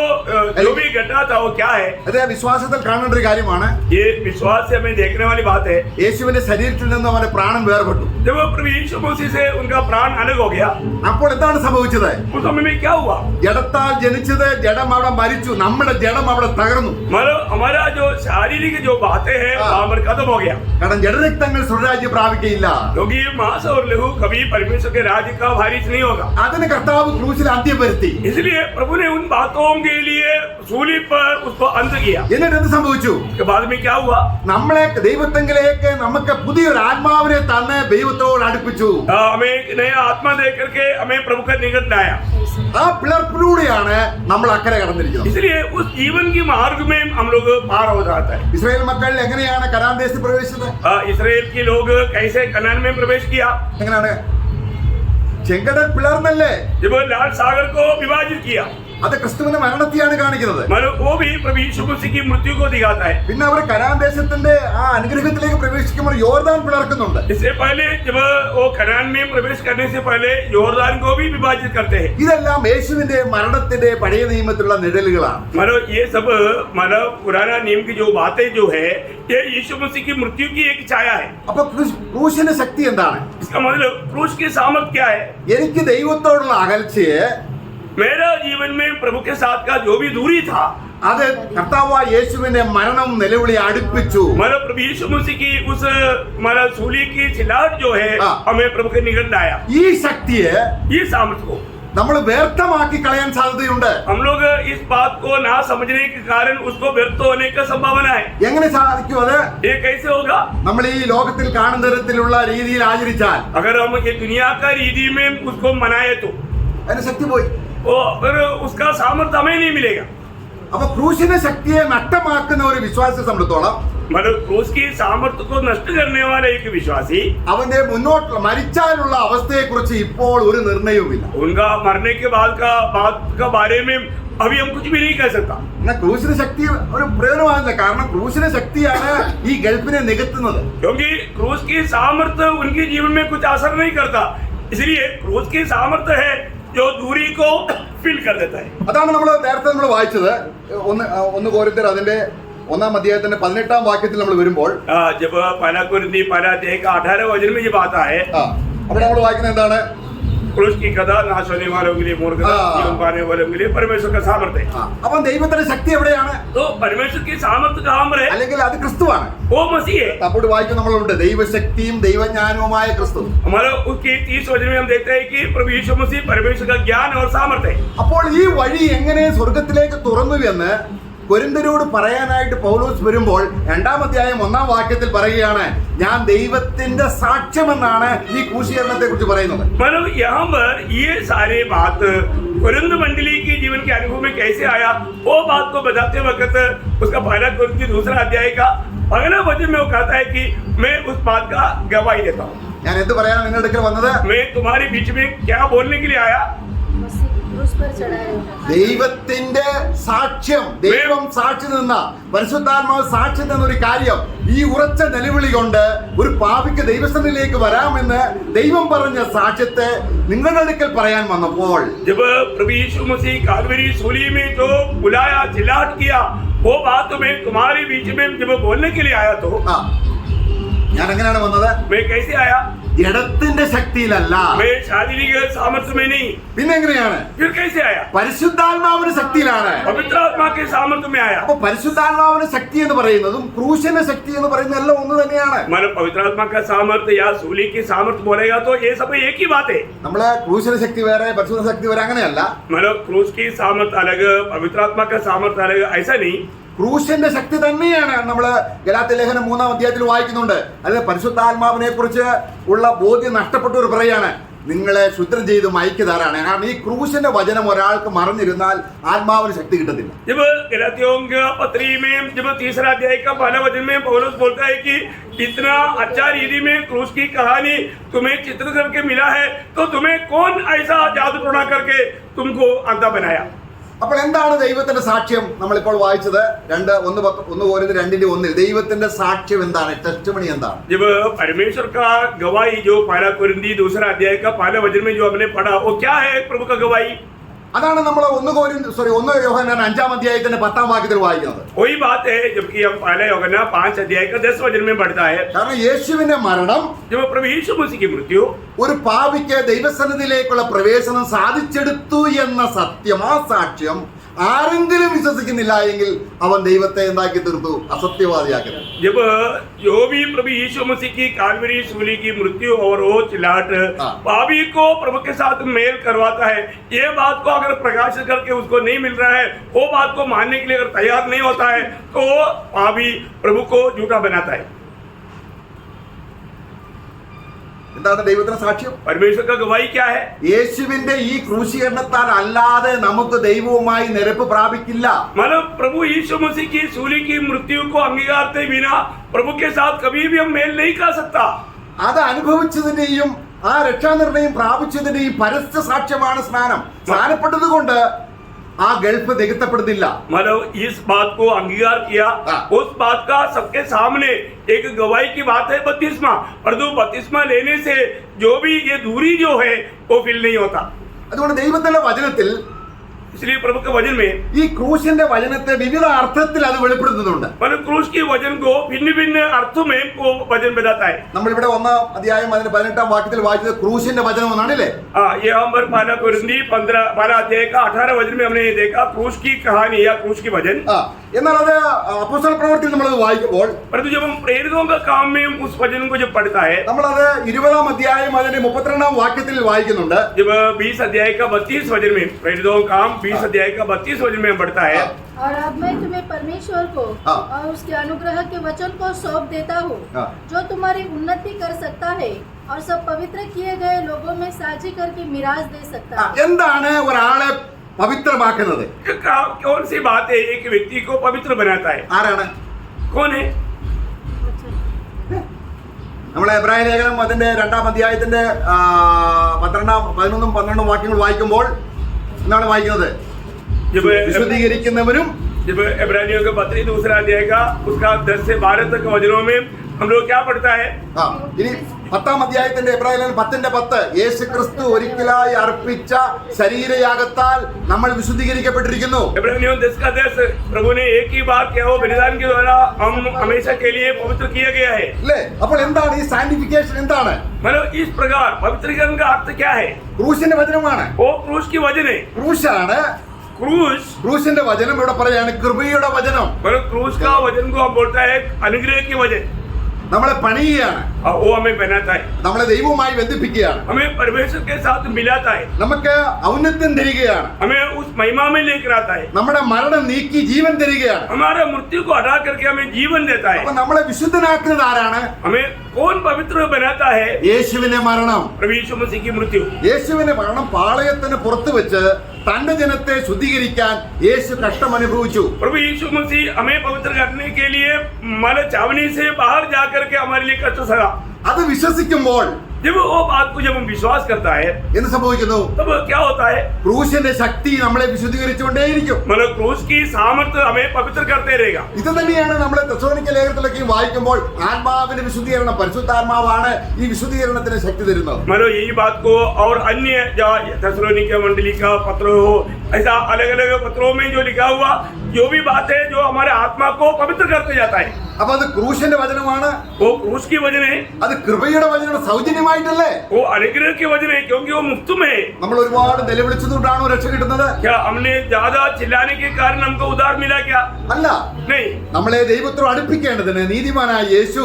भी घटना था वो क्या है? അത് വിശ്വാസത്തിൽ കാണേണ്ട ഒരു കാര്യമാണ്. ये विश्वास से हमें देखने वाली बात है। യേശുവിന്റെ ശരീരത്തിൽ നിന്ന് അവന്റെ പ്രാണൻ വേർപെട്ടു. जब प्रभु यीशु मसीह से उनका प्राण अलग हो गया, അപ്പോൾ എന്താണ് സംഭവിച്ചത്? उस समय में क्या हुआ? ജഡത്താൽ ജനിച്ചത് ജഡം അവിടെ മരിച്ചു, നമ്മുടെ ജഡം അവിടെ തകർന്നു. मतलब हमारा जो शारीरिक जो बातें हैं हाँ। वहां पर खत्म हो गया, കാരണം ജഡരക്തങ്ങൾ സ്വർഗ്ഗരാജ്യം പ്രാപിക്കയില്ല. क्योंकि मांस और लहू कभी परमेश्वर के राज्य का वारिस नहीं होगा। അതിന് കർത്താവ് ക്രൂശിൽ അന്ത്യം വരുത്തി. इसलिए प्रभु ने उन बातों के लिए सूली पर उसको अंत किया। എന്നിട്ട് എന്ത് സംഭവിച്ചു? उसके बाद में क्या हुआ? നമ്മളെ ദൈവത്തെങ്കിലേക്ക് നമുക്ക് പുതിയൊരു ആത്മാവിനെ തന്നെ ദൈവത്തോട് അടുപ്പിച്ചു. हमें एक नया आत्मा दे करके हमें प्रभु का निकट लाया। ആ പിളർപ്പിലൂടെയാണ് നമ്മൾ അക്കരെ കടന്നിരിക്കുന്നത്. इसलिए उस जीवन की मार्ग में हम लोग पार हो जाता है। ഇസ്രായേൽ മക്കൾ എങ്ങനെയാണ് കനാൻ ദേശത്ത് പ്രവേശിച്ചത്? इसराइल के लोग कैसे कनान में प्रवेश किया? എങ്ങനെയാണ്? ചെങ്കടൽ പിളർന്നല്ലേ? जब लाल सागर को विभाजित किया, അത് ക്രിസ്തുവിന്റെ മരണത്തെയാണ് കാണിക്കുന്നത്. मतलब वो भी प्रभु यीशु मसीह की मृत्यु को दिखाता है। പിന്നെ അവർ കനാൻ ദേശത്തിന്റെ ആ അനുഗ്രഹത്തിലേക്ക് പ്രവേശിക്കുമ്പോൾ യോർദാൻ പിളർക്കുന്നുണ്ട്. इससे पहले जब वो कनान में प्रवेश करने से पहले योरदान को भी विभाजित करते हैं। ഇതെല്ലാം യേശുവിന്റെ മരണത്തിന്റെ പഴയ നിയമത്തിലുള്ള നിഴലുകളാണ്. मतलब ये सब मतलब पुराना नियम की जो बातें जो है, ये यीशु मसीह की मृत्यु की एक छाया है। അപ്പൊ ക്രൂശിന്റെ ശക്തി എന്താണ്? इसका मतलब क्रूस की सामर्थ क्या है? എനിക്ക് ദൈവത്തോടുള്ള അകൽച്ചയെ मेरा जीवन में प्रभु के साथ का जो भी दूरी था, അത് കർത്താവായ യേശുവിന്റെ മരണം നിലവിളി അടുപ്പിച്ചു. मतलब प्रभु यीशु मसीह की उस मतलब सूली की चिल्लाहट जो है, हाँ। हमें प्रभु के निकट लाया। ഈ ശക്തിയെ ये सामर्थ को നമ്മൾ വ്യർത്ഥമാക്കി കളയാൻ സാധ്യതയുണ്ട്. हम लोग इस बात को ना समझने के कारण उसको व्यर्थ होने का संभावना है। എങ്ങനെ സാധിക്കും അത്? ये कैसे होगा? നമ്മൾ ഈ ലോകത്തിൽ കാണുന്ന തരത്തിലുള്ള രീതിയിൽ ആചരിച്ചാൽ अगर हम ये दुनिया का रीति में उसको मनाए तो അതിന് ശക്തി പോയി. वो फिर उसका सामर्थ्य हमें नहीं मिलेगा। അപ്പൊ ക്രൂശിന്റെ ശക്തിയെ നഷ്ടമാക്കുന്ന ഒരു വിശ്വാസിയെ സംബന്ധിച്ചോളം मतलब क्रूस की सामर्थ्य को नष्ट करने वाला एक विश्वासी, അവന്റെ മുന്നോട്ടുള്ള മരിച്ചാലുള്ള അവസ്ഥയെ കുറിച്ച് ഇപ്പോൾ ഒരു നിർണയവുമില്ല. उनका मरने के बाद का बारे में अभी हम कुछ भी नहीं कह सकता। എന്നാൽ ക്രൂശിന്റെ ശക്തി ഒരു പ്രയോജനമാകില്ല. കാരണം ക്രൂശിന്റെ ശക്തിയാണ് ഈ ഗൾഫിനെ നികത്തുന്നത്. क्योंकि क्रूस की सामर्थ्य उनके जीवन में कुछ असर नहीं करता, इसलिए क्रूस की सामर्थ्य है जो दूरी को फिल कर देता है। അതാണ് നമ്മൾ നേരത്തെ നമ്മൾ വായിച്ചത്. ഒന്ന് കോരിന്തർ അതിന്റെ 1-ാം അധ്യായത്തിന്റെ 18-ാം വാക്യത്തിൽ നമ്മൾ വരുമ്പോൾ जब पहला कुरिन्थी पहला अध्याय का 18 वचन में जब आता है, അവിടെ നമ്മൾ വായിക്കുന്നത് എന്താണ്? क्रूस की कथा नाश होने वालों के लिए मूर्खता, हाँ। जीवन पाने वालों के लिए परमेश्वर का सामर्थ्य है। അപ്പം ദൈവത്തിന്റെ ശക്തി എവിടെയാണ്? तो परमेश्वर की सामर्थ्य कहाँ पर है? അല്ലെങ്കിൽ അത് ക്രിസ്തുവാണ്. वो मसीह है। അപ്പോൾ വായിക്കും നമ്മളുണ്ട് ദൈവശക്തിയും ദൈവജ്ഞാനവുമായ ക്രിസ്തു. हमारा उसके 30 वचन में हम देखते हैं कि प्रभु यीशु मसीह परमेश्वर का ज्ञान और सामर्थ्य है। അപ്പോൾ ഈ വഴി എങ്ങനെ സ്വർഗത്തിലേക്ക് തുറന്നു എന്ന് കൊരിന്ത്യരോട് പറയാനായിട്ട് പൗലോസ് വരുമ്പോൾ 2-ാം അധ്യായം 1-ാം വാക്യത്തിൽ പറയുകയാണ്, ഞാൻ ദൈവത്തിന്റെ സാക്ഷ്യമെന്നാണ് ഈ ക്രൂശീകരണത്തെ കുറിച്ച് പറയുന്നത്. मतलब यहाँ पर ये सारे बात कुरिन्थ मंडली की जीवन के अनुभव में कैसे आया, वो बात को बताते वक्त उसका पहला कुरिन्थी 2 अध्याय का पहला वचन में वो कहता है कि मैं उस बात का गवाही देता हूँ। ഞാൻ എന്ത് പറയാനാണ് നിങ്ങളുടെ അടുക്കൽ വന്നത്? मैं तुम्हारे बीच में क्या बोलने के लिए आया? ദൈവത്തിന്റെ സാക്ഷ്യം, ദൈവം സാക്ഷി നിന്ന, പരിശുദ്ധാത്മാവ് സാക്ഷി നിന്ന ഒരു കാര്യം, ഈ ഉറച്ച നിലവിളി കൊണ്ട് ഒരു പാപിക്ക് ദൈവസന്നിധിയിലേക്ക് വരാമെന്ന് ദൈവം പറഞ്ഞ സാക്ഷ്യത്തെ നിങ്ങളുടെ അടുക്കൽ പറയാൻ വന്നപ്പോൾ जब प्रभु यीशु मसीह कालवरी सूली में जो बुलाया, चिल्लाहट किया, वो बात मैं तुम्हारे बीच में जब बोलने के लिए आया तो ഞാൻ എങ്ങനെയാണ് വന്നത്? मैं कैसे आया? ജഡത്തിന്റെ ശക്തിയിലല്ല, मैं शारीरिक सामर्थ्य में नहीं, പിന്നെ എങ്ങനെയാണ്? फिर कैसे आया? പരിശുദ്ധാത്മാവിന്റെ ശക്തിയിലാണ്. पवित्र आत्मा के सामर्थ्य में आया। അപ്പൊ പരിശുദ്ധാത്മാവിന്റെ ശക്തി എന്ന് പറയുന്നതും ക്രൂശിന്റെ ശക്തി എന്ന് പറയുന്നത് എല്ലാം ഒന്ന് തന്നെയാണ്. मतलब पवित्र आत्मा का सामर्थ्य या सूली की सामर्थ्य बोलेगा तो ये सब एक ही बात है। നമ്മള് ക്രൂശിന്റെ ശക്തി വേറെ പരിശുദ്ധ ശക്തി വേറെ അങ്ങനെയല്ല. मतलब क्रूस की सामर्थ्य अलग, पवित्र आत्मा का सामर्थ्य अलग, ऐसा नहीं। ക്രൂശിന്റെ ശക്തി തന്നെയാണ് നമ്മള് ഗലാത്യ ലേഖനം 3-ാം അധ്യായത്തിൽ വായിക്കുന്നുണ്ട്. അതായത് പരിശുദ്ധാത്മാവിനെ കുറിച്ച് ഉള്ള ബോധ്യം നഷ്ടപ്പെട്ടവർ പറയാണ്, നിങ്ങളെ ശുദ്ധം ചെയ്ത് മയക്കുതാറാണ്. കാരണം ഈ ക്രൂശിന്റെ വചനം ഒരാൾക്ക് മറഞ്ഞിരുന്നാൽ ആത്മാവിന് ശക്തി കിട്ടത്തില്ല. जब गलातियों के पत्री में जब तीसरा अध्याय का पहला वचन में पौलुस बोलता है कि इतना अच्छा रीति में क्रूस की कहानी तुम्हें चित्र करके मिला है, तो तुम्हें कौन ऐसा जादू टोना करके तुमको अंधा बनाया? അപ്പോൾ എന്താണ് ദൈവത്തിന്റെ സാക്ഷ്യം? നമ്മളിപ്പോൾ വായിച്ചത് 1:2 ദൈവത്തിന്റെ സാക്ഷ്യം എന്താണ്? ടെസ്റ്റിമണി എന്താണ്? जब परमेश्वर का गवाही जो पहला कुरिन्थी दूसरा अध्याय का पहला वचन में जो हमने पढ़ा, वो क्या है प्रभु का गवाही? അതാണ് നമ്മൾ 1 യോഹന്നാൻ 5-ാം അധ്യായത്തിന്റെ 10-ാം വാക്യത്തിൽ വായിക്കുന്നത്. वही बात है जबकि हम पहले यूहन्ना 5 अध्याय का 10 वचन में पढ़ता है, കാരണം യേശുവിന്റെ മരണം जब प्रभु यीशु मसीह की मृत्यु ഒരു പാപിക്ക് ദൈവസന്നിധിയിലേക്കുള്ള പ്രവേശനം സാധിച്ചെടുത്തു എന്ന സത്യം, ആ സാക്ഷ്യം ആരെങ്കിലും വിശ്വസിക്കുന്നില്ല എങ്കിൽ അവൻ ദൈവത്തെ എന്താക്കി തീർത്തു? അസത്യവാദിയാക്കി. जब जो भी प्रभु यीशु मसीह की कालवरी सूली की मृत्यु और वो चिल्लाहट पापी को प्रभु के साथ मेल करवाता है, ये बात को अगर प्रकाशित करके उसको नहीं मिल रहा है, वो बात को मानने के लिए अगर तैयार नहीं होता है, तो पापी प्रभु को झूठा बनाता है. എന്താണ് ദൈവത്തിന്റെ സാക്ഷ്യം? परमेश्वर का गवाही क्या है? യേശുവിന്റെ ഈ ക്രൂശീകരണത്താൽ അല്ലാതെ നമുക്ക് ദൈവവുമായി നിരപ്പ് പ്രാപിക്കില്ല. मतलब प्रभु यीशु मसीह की सूली की मृत्यु को अंगीकार के बिना प्रभु के साथ कभी भी हम मेल नहीं कर सकता. അത് അനുഭവിച്ചതിന്റെയും ആ രക്ഷാനിർണയം പ്രാപിച്ചതിന്റെയും പരസ്യ സാക്ഷ്യമാണ് സ്നാനം. സ്നാനപ്പെട്ടത് കൊണ്ട് ആ ഗൾഫ് നികത്തപ്പെടുന്നില്ല. मतलब इस बात को अंगीकार किया, उस बात का सबके सामने एक गवाही की बात है बपतिस्मा. परंतु बपतिस्मा लेने से जो भी ये दूरी जो है वो फील नहीं होता. അതുകൊണ്ട് ദൈവത്തിന്റെ വചനത്തിൽ इसलिए प्रभु के वचन में ഈ ക്രൂശിന്റെ വചനത്തെ വിവിധ അർത്ഥത്തിൽ അത് വെളിപ്പെടുത്തുന്നുണ്ട്. मतलब क्रूस के वचन को भिन्न भिन्न अर्थों में वो वचन बताता है. നമ്മളിവിടെ 1-ാം അധ്യായം അതിന്റെ 18-ാം വാക്യത്തിൽ വായിച്ചത് ക്രൂശിന്റെ വചനം എന്നാണല്ലേ? ये हम पर पहला कुरिन्थी 15 अध्याय का 18 वचन में हमने ये देखा क्रूस की कहानी या क्रूस की वचन. എന്നാൽ അത് അപ്പോസ്തല പ്രവൃത്തിയിൽ നമ്മളത് വായിക്കുമ്പോൾ, परंतु जब हम प्रेरितों का काम में उस वचन को जब पढ़ता है, നമ്മളത് 20-ാം അധ്യായം അതിന്റെ 32-ാം വാക്യത്തിൽ വായിക്കുന്നുണ്ട്. जब 20 अध्याय का 32 वचन में प्रेरितों का काम 20 अध्याय का 32 वचन में पढ़ता है. और अब मैं तुम्हें परमेश्वर को और उसके अनुग्रह के वचन को सौंप देता हूँ, जो तुम्हारी उन्नति कर सकता है और सब पवित्र किए गए लोगों में साझी करके मिराज दे सकता है. എന്താണ് ഒരാളെ പവിത്രമാക്കുന്നത്? कौन सी बात है एक व्यक्ति को पवित्र बनाता है? ആരാണ്? कौन है? നമ്മളെ എബ്രായ ലേഖനം അതിന്റെ 2-ാം അധ്യായത്തിന്റെ 11-12 വാക്യങ്ങൾ വായിക്കുമ്പോൾ എന്താണ് വായിക്കുന്നത്? जब വിശുദ്ധീകരിക്കുന്നവനും जब इब्रानियों के पत्री दूसरा अध्याय का उसका 10 से 12 तक वचनों में हम लोग क्या पढ़ता है? ഇനി 10-ാം അധ്യായത്തിന്റെ എബ്രായ ലേഖനം 10-10 യേശു ക്രിസ്തു ഒരിക്കലായി അർപ്പിച്ച ശരീരയാഗത്താൽ നമ്മൾ വിശുദ്ധീകരിക്കപ്പെട്ടിരിക്കുന്നു. इब्रानियों 10 का 10 प्रभु ने एक ही बात किया, वो बलिदान के द्वारा हम हमेशा के लिए पवित्र किया गया है. അല്ലേ? അപ്പോൾ എന്താണ് ഈ സാന്റിഫിക്കേഷൻ? എന്താണ്? मतलब इस प्रकार पवित्रीकरण का अर्थ क्या है? ക്രൂശിന്റെ വചനമാണ്. वो क्रूस की वजन है. ക്രൂശാണ്. ക്രൂശിന്റെ വചനം ഇവിടെ പറയാണ് കൃപയുടെ വചനം. मतलब क्रूस का वजन को हम बोलता है अनुग्रह की वजन. നമ്മളെ പണിയുകയാണ്, वो हमें बनाता है, നമ്മളെ ദൈവവുമായി ബന്ധിപ്പിക്കുകയാണ്, हमें परमेश्वर के साथ मिलाता है, നമുക്ക് ഔന്നത്യം തരികയാണ്, हमें उस महिमा में लेकर आता है, നമ്മുടെ മരണം നീക്കി ജീവൻ തരികയാണ്. हमारा मृत्यु को हटा करके हमें जीवन देता है. അപ്പൊ നമ്മളെ വിശുദ്ധനാക്കുന്നത് ആരാണ്? हमें कौन पवित्र बनाता है? യേശുവിന്റെ മരണം. प्रभु यीशु मसीह की मृत्यु. യേശുവിന്റെ മരണം പാളയത്തിന് പുറത്ത് വെച്ച് തന്റെ ജനത്തെ ശുദ്ധീകരിക്കാൻ യേശു കഷ്ടം അനുഭവിച്ചു. प्रभु यीशु मसीह हमें पवित्र करने के लिए मल छावनी से बाहर जाकर के हमारे लिए कष्ट सहा. അത് വിശ്വസിക്കുമ്പോൾ जब वो बात को जब हम विश्वास करता है എന്ത് സംഭവിക്കുന്നു? तब क्या होता है? ക്രൂശിന്റെ ശക്തി നമ്മളെ വിശുദ്ധീകരിച്ചുകൊണ്ടേയിരിക്കും. मतलब क्रूस की सामर्थ्य हमें पवित्र करते रहेगा. ഇത് തന്നെയാണ് നമ്മൾ തെസ്സലോനിക്ക ലേഖനത്തിലൊക്കെ വായിക്കുമ്പോൾ ആത്മാവിന്റെ വിശുദ്ധീകരണം, പരിശുദ്ധാത്മാവാണ് ഈ വിശുദ്ധീകരണത്തിന് ശക്തി തരുന്നത്. मतलब यही बात को और अन्य थेसलोनिके मंडली का पत्र हो, ऐसा अलग अलग पत्रों में जो लिखा हुआ जो भी बात है जो हमारे आत्मा को पवित्र करते जाता है, അപ്പൊ അത് ക്രൂശിന്റെ വചനമാണ്. वो क्रूस की वजन है, അത് കൃപയുടെ വചനം, സൗജന്യമായിട്ടല്ലേ? वो अनुग्रह की वजन है, क्योंकि वो मुफ्त में है. നമ്മൾ ഒരുപാട് നിലവിളിച്ചതുകൊണ്ടാണോ രക്ഷ കിട്ടുന്നത്? क्या हमने ज्यादा चिल्लाने के कारण हमको उद्धार मिला क्या? അല്ല. नहीं. നമ്മളെ ദൈവത്തോട് അടുപ്പിക്കേണ്ടതിന് നീതിമാനായ യേശു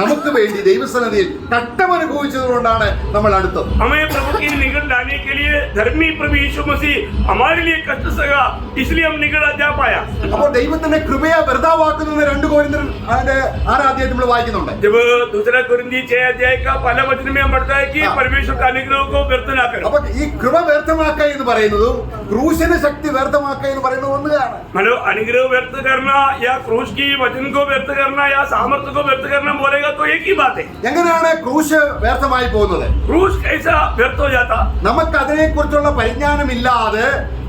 നമുക്ക് വേണ്ടി ദൈവസന്നിധിയിൽ കഷ്ടം അനുഭവിച്ചതുകൊണ്ടാണ് നമ്മൾ അടുത്തത്. हमें प्रभु की निकट लाने के लिए धर्मी प्रभु यीशु मसीह हमारे लिए कष्ट सहा, इसलिए हम निकट जा पाया. അപ്പോൾ ദൈവത്തിന്റെ കൃപയെ വെറുതാവാക്കുന്നത് 2 കൊരിന്ത്യർ അതിന്റെ 6 അധ്യായത്തിൽ നമ്മൾ വായിക്കുന്നുണ്ട്. जब दूसरा कुरिन्थी 6 अध्याय का पहला वचन में हम पढ़ता है कि परमेश्वर का अनुग्रह को व्यर्थ ना करें. അപ്പൊ ഈ കൃപ വ്യർത്ഥമാക്കുക എന്ന് പറയുന്നതും ക്രൂശിന്റെ ശക്തി വ്യർത്ഥമാക്കുക എന്ന് പറയുന്നത് ഒന്നുമാണ്. मतलब अनुग्रह व्यर्थ करना या क्रूस की वचन को व्यर्थ करना या सामर्थ्य को व्यर्थ करना बोलेगा तो एक ही बात है. എങ്ങനെയാണ് ക്രൂശ് വ്യർത്ഥമായി പോകുന്നത്? क्रूस कैसा व्यर्थ हो जाता? നമുക്ക് അതിനെക്കുറിച്ചുള്ള പരിജ്ഞാനമില്ലാതെ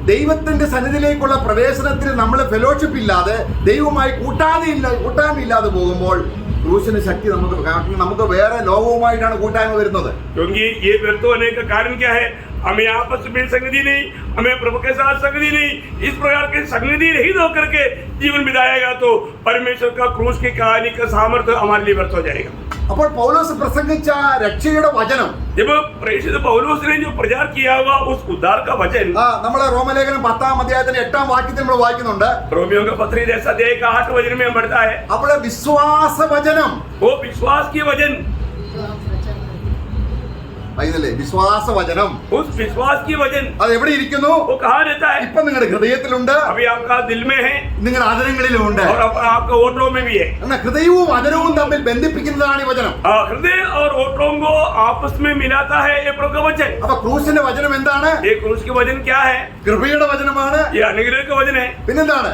ദൈവത്തിന്റെ സന്നിധിയിലേക്കുള്ള പ്രവേശനത്തിന് നമ്മൾ ഫെലോഷിപ്പ് ഇല്ലാതെ ദൈവവുമായി കൂട്ടായ്മയില്ലാതെ പോകുമ്പോൾ ക്രൂശിന്റെ ശക്തി നമുക്ക് വേറെ ലോകവുമായിട്ടാണ് കൂട്ടായ്മ വരുന്നത്. क्योंकि ये व्यर्थ होने का कारण क्या है? हमें आपस में संगति नहीं, हमें प्रभु के साथ संगति नहीं. इस प्रकार की संगति रहित होकर के जीवन बिताएगा तो परमेश्वर का क्रूस की कहानी का सामर्थ्य हमारे लिए व्यर्थ हो जाएगा. അപ്പോൾ പൗലോസ് പ്രസംഗിച്ച രക്ഷയുടെ വചനം, जब प्रेषित पौलुस ने जो प्रचार किया हुआ उस उद्धार का वचन, നമ്മളെ റോമലേഖനം 10-ാം അധ്യായത്തിന്റെ 8-ാം വാക്യത്തിൽ നമ്മൾ വായിക്കുന്നുണ്ട്. रोमियो का पत्री 10 अध्याय का 8 वचन में बढ़ता है. അവിടെ വിശ്വാസ വചനം, वो विश्वास की वचन, വിശ്വാസ വചനം, उस विश्वास की वचन അത് എവിടെ ഇരിക്കുന്നു? वो कहाँ रहता है? ഇപ്പൊ നിങ്ങളുടെ ഹൃദയത്തിലുണ്ട്, अभी आपका दिल में है നിങ്ങളുടെ ആദരങ്ങളിലുണ്ട്. और आपका ओटों में भी है. എന്നാൽ ഹൃദയവും വചനവും തമ്മിൽ ബന്ധിപ്പിക്കുന്നതാണ് ഈ വചനം. हृदय और ओटों को आपस में मिलाता है ये प्रभु का वचन. അപ്പൊ ക്രൂശിന്റെ വചനം എന്താണ്? ये क्रूस की वचन क्या है? കൃപയുടെ വചനമാണ്. ये अनुग्रह का वचन है. പിന്നെന്താണ്?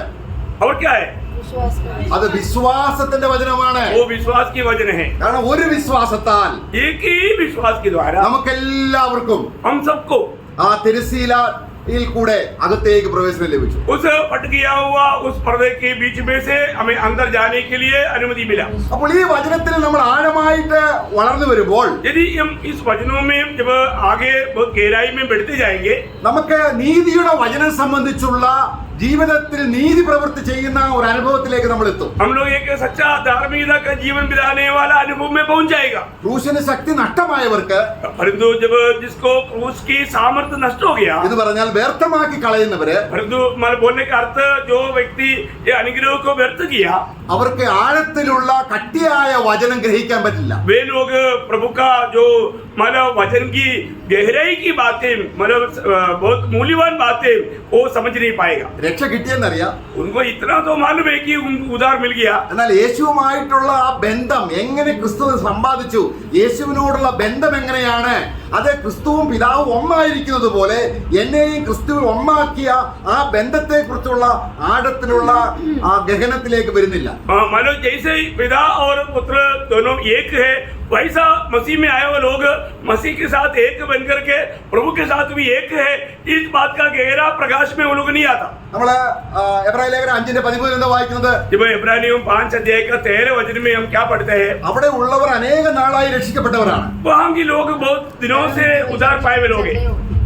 और क्या है? विश्वास करें। അത് വിശ്വാസത്തിന്റെ വചനമാണ്. वो विश्वास की वचन है. കാരണം ഒരു വിശ്വാസത്താൽ एक ही विश्वास के द्वारा നമുക്കെല്ലാവർക്കും हम सबको ആ തിരശ്ശീലയിൽ കൂടെ അകത്തേക്ക് പ്രവേശനം ലഭിച്ചു. उस फट गया हुआ उस पर्दे के बीच में से हमें अंदर जाने के लिए अनुमति मिला. അപ്പോൾ ഈ വചനത്തിൽ നമ്മൾ ആഴമായിട്ട് വളർന്നു വരുമ്പോൾ यदि हम इस वचनों में जब आगे बहुत गहराई में बढ़ते जाएंगे, നമുക്ക് നീതിയുടെ വചനം സംബന്ധിച്ചുള്ള ജീവിതത്തിൽ നീതി പ്രവൃത്തി ചെയ്യുന്ന ഒരു അനുഭവത്തിലേക്ക് നമ്മൾ എത്തും. हम लोग एक सच्चा धार्मिकता का जीवन बिताने वाला अनुभव में पहुंच जाएगा. ക്രൂശിന് ശക്തി നഷ്ടമായവർക്ക്, परंतु जब जिसको क्रूस की सामर्थ्य नष्ट हो गया, എന്ന് പറഞ്ഞാൽ വ്യർത്ഥമാക്കി കളയുന്നവര്, परंतु मान बोलने का अर्थ जो व्यक्ति ये अनुग्रह को व्यर्थ किया, അവർക്ക് ആഴത്തിലുള്ള കട്ടിയായ വചനം ഗ്രഹിക്കാൻ പറ്റില്ല. वे लोग प्रभु का जो मतलब वचन की गहराई की बातें, मतलब बहुत मूल्यवान बातें वो समझ नहीं पाएगा. രക്ഷ കിട്ടിയെന്നറിയാം, उनको इतना तो मालूम है कि उनको उधार मिल गया, എന്നാൽ യേശുവുമായിട്ടുള്ള ആ ബന്ധം എങ്ങനെ ക്രിസ്തു സമ്പാദിച്ചു, യേശുവിനോടുള്ള ബന്ധം എങ്ങനെയാണ്, അത് ക്രിസ്തുവും പിതാവും ഒന്നായിരിക്കുന്നത് പോലെ എന്നെയും ക്രിസ്തുവിൽ ഒന്നാക്കിയ ആ ബന്ധത്തെ കുറിച്ചുള്ള ആഴത്തിലുള്ള ആ ഗഹനത്തിലേക്ക് വരുന്നില്ല. मानो जैसे पिता और पुत्र दोनों एक है, वैसा मसीह में आए हुए लोग मसीह के साथ एक बनकर के प्रभु के साथ भी एक है. इस बात का गहरा प्रकाश में वो लोग नहीं आता. നമ്മള് എബ്രായ ലേഖനം 5:13 എന്താ വായിക്കുന്നത്? जब इब्रानियों 5 अध्याय का 13 वचन में हम क्या पढ़ते हैं? അവിടെ ഉള്ളവർ അനേക നാളായി രക്ഷിക്കപ്പെട്ടവരാണ്. वहाँ के लोग बहुत दिनों से उधार पाए हुए लोग हैं.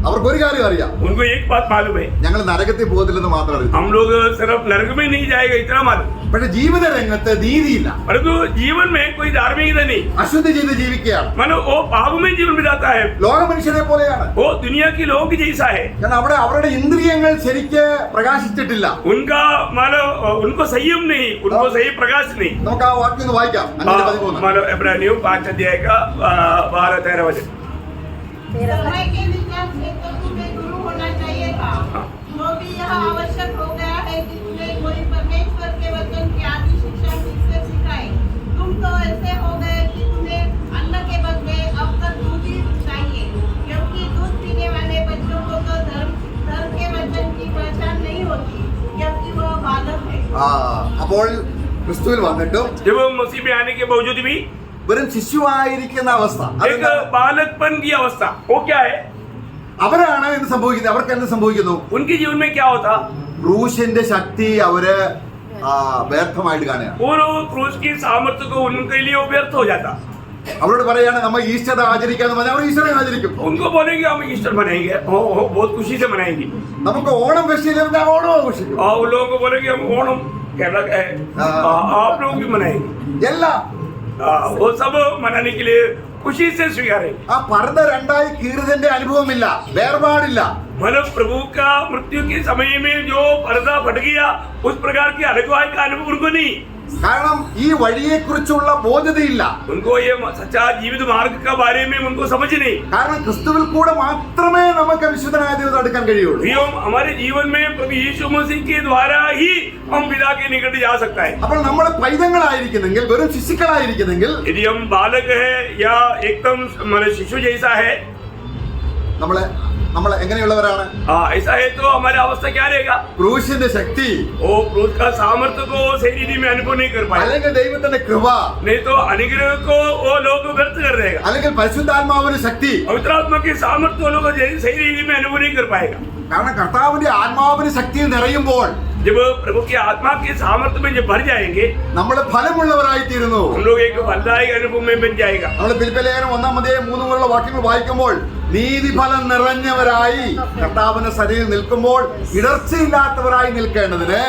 അവർക്ക് ഒരു കാര്യം അറിയാം, उनको एक बात मालूम है, ഞങ്ങൾ നരകത്തിൽ പോകത്തില്ലെന്ന് മാത്രം അറിയാം. हम लोग सिर्फ नरक में नहीं जाएगा इतना मालूम, പക്ഷെ ജീവിത രംഗത്ത് നീതിയില്ല, परंतु जीवन में कोई धार्मिकता नहीं. അശുദ്ധി ചെയ്ത് ജീവിക്കുകയാണ്. मानो वो पाप में जीवन बिताता है, ലോക മനുഷ്യരെ പോലെയാണ്. वो दुनिया की लोग जैसा है. കാരണം അവിടെ അവരുടെ ഇന്ദ്രിയങ്ങൾ ശരിക്ക് പ്രകാശിച്ചിട്ടില്ല. उनका मानो उनको संयम नहीं, उनको सही प्रकाश नहीं. നമുക്ക് ആ വാക്യം ഒന്ന് വായിക്കാം. 5:13 मानो इब्रानियों 5 अध्याय का 12-13 वचन. समय के विचार से तो तुम्हें गुरु होना चाहिए था, तो भी यह आवश्यक हो गया है जिसमें कोई परमेश्वर के वचन की आदि शिक्षा ठीक से सिखाए. तुम तो ऐसे हो गए कि तुम्हें अन्न के बदले अब तक दूध ही चाहिए, क्योंकि दूध पीने वाले बच्चों को तो धर्म के वचन की पहचान नहीं होती, क्योंकि वह बालक है. അപ്പോൾ ക്രിസ്തുവിൽ വന്നിട്ടും जब मसीह में आने के बावजूद भी വെറും ശിശുവായിരിക്കുന്ന അവസ്ഥ, एक बालकपन की अवस्था, वो क्या है? അവരാണ് എന്ത് സംഭവിക്കുന്നത്? അവർക്ക് എന്ത് സംഭവിക്കുന്നു? उनके जीवन में क्या होता? ക്രൂശിന്റെ ശക്തി അവര് വ്യർത്ഥമായിട്ട് കാണുകയാണ്. वो लोग क्रूस की सामर्थ्य को उनके लिए वो व्यर्थ हो जाता. അവരോട് പറയാണ് നമ്മൾ ഈസ്റ്റർ ആചരിക്കാന്ന് പറഞ്ഞാൽ അവർ ഈസ്റ്റർ ആചരിക്കും. उनको बोलेंगे हम ईस्टर मनाएंगे, बहुत खुशी से मनाएंगे. നമുക്ക് ഓണം ഫെസ്റ്റിവൽ ഓണം ആഘോഷിക്കും. और उन लोगों को बोलेंगे हम ओणम केरला का है, आप लोग भी मनाएंगे. എല്ലാം वो सब मनाने के लिए खुशी से स्वीकारे. ആ പർദ്ദ രണ്ടായി കീറുന്നതിന്റെ അനുഭവമില്ല, വേർപാടില്ല. मतलब प्रभु का मृत्यु के समय में जो पर्दा फट गया उस प्रकार की अलगवाई का अनुभव उनको नहीं. കാരണം ഈ വഴിയെക്കുറിച്ചുള്ള ബോധ്യതയില്ല. उनको ये सच्चा जीवित मार्ग का बारे में उनको समझ नहीं. കാരണം ക്രിസ്തുവിൽ കൂടെ മാത്രമേ നമുക്ക് വിശുദ്ധനായ ദൈവത്തെ അടുക്കാൻ കഴിയുള്ളൂ. हमारे जीवन में प्रभु यीशु मसीह के द्वारा ही हम पिता के निकट जा सकता है. അപ്പോൾ നമ്മൾ പൈതങ്ങളായിരിക്കുന്നെങ്കിൽ, വെറും ശിശുക്കളായിരിക്കുന്നെങ്കിൽ, यदि हम बालक है या एकदम शिशु जैसा है, നമ്മൾ എങ്ങനെയുള്ളവരാണ്? ऐसा है तो हमारी अवस्था क्या रहेगा? ക്രൂശിന്റെ ശക്തി, वो क्रूस का सामर्थ्य को शरीर में अनुभव नहीं कर पाए, അല്ലെങ്കിൽ ദൈവത്തിന്റെ കൃപ, नहीं तो अनुग्रह को वो लोग व्यर्थ कर देगा, അല്ലെങ്കിൽ പരിശുദ്ധാത്മാവിന്റെ ശക്തി. पवित्र आत्मा के सामर्थ्य वो लोग शरीर में अनुभव नहीं कर पाएगा. കാരണം കർത്താവിന്റെ ആത്മാവിന്റെ ശക്തിയിൽ നിറയുമ്പോൾ जब प्रभु की आत्मा के सामर्थ्य में जब भर जाएंगे, നമ്മൾ ഫലമുള്ളവരായിത്തീരുന്നു. हम लोग एक फलदायक अनुभव में बन जाएगा. നമ്മൾ ഫിലിപ്പിയ ലേഖനം 1:3 വാക്യങ്ങൾ വായിക്കുമ്പോൾ നീതിഫലം നിറഞ്ഞവരായി കർത്താവിന്റെ സന്നിധിയിൽ നിൽക്കുമ്പോൾ ഇടർച്ചയില്ലാത്തവരായി നിൽക്കേണ്ടതിന്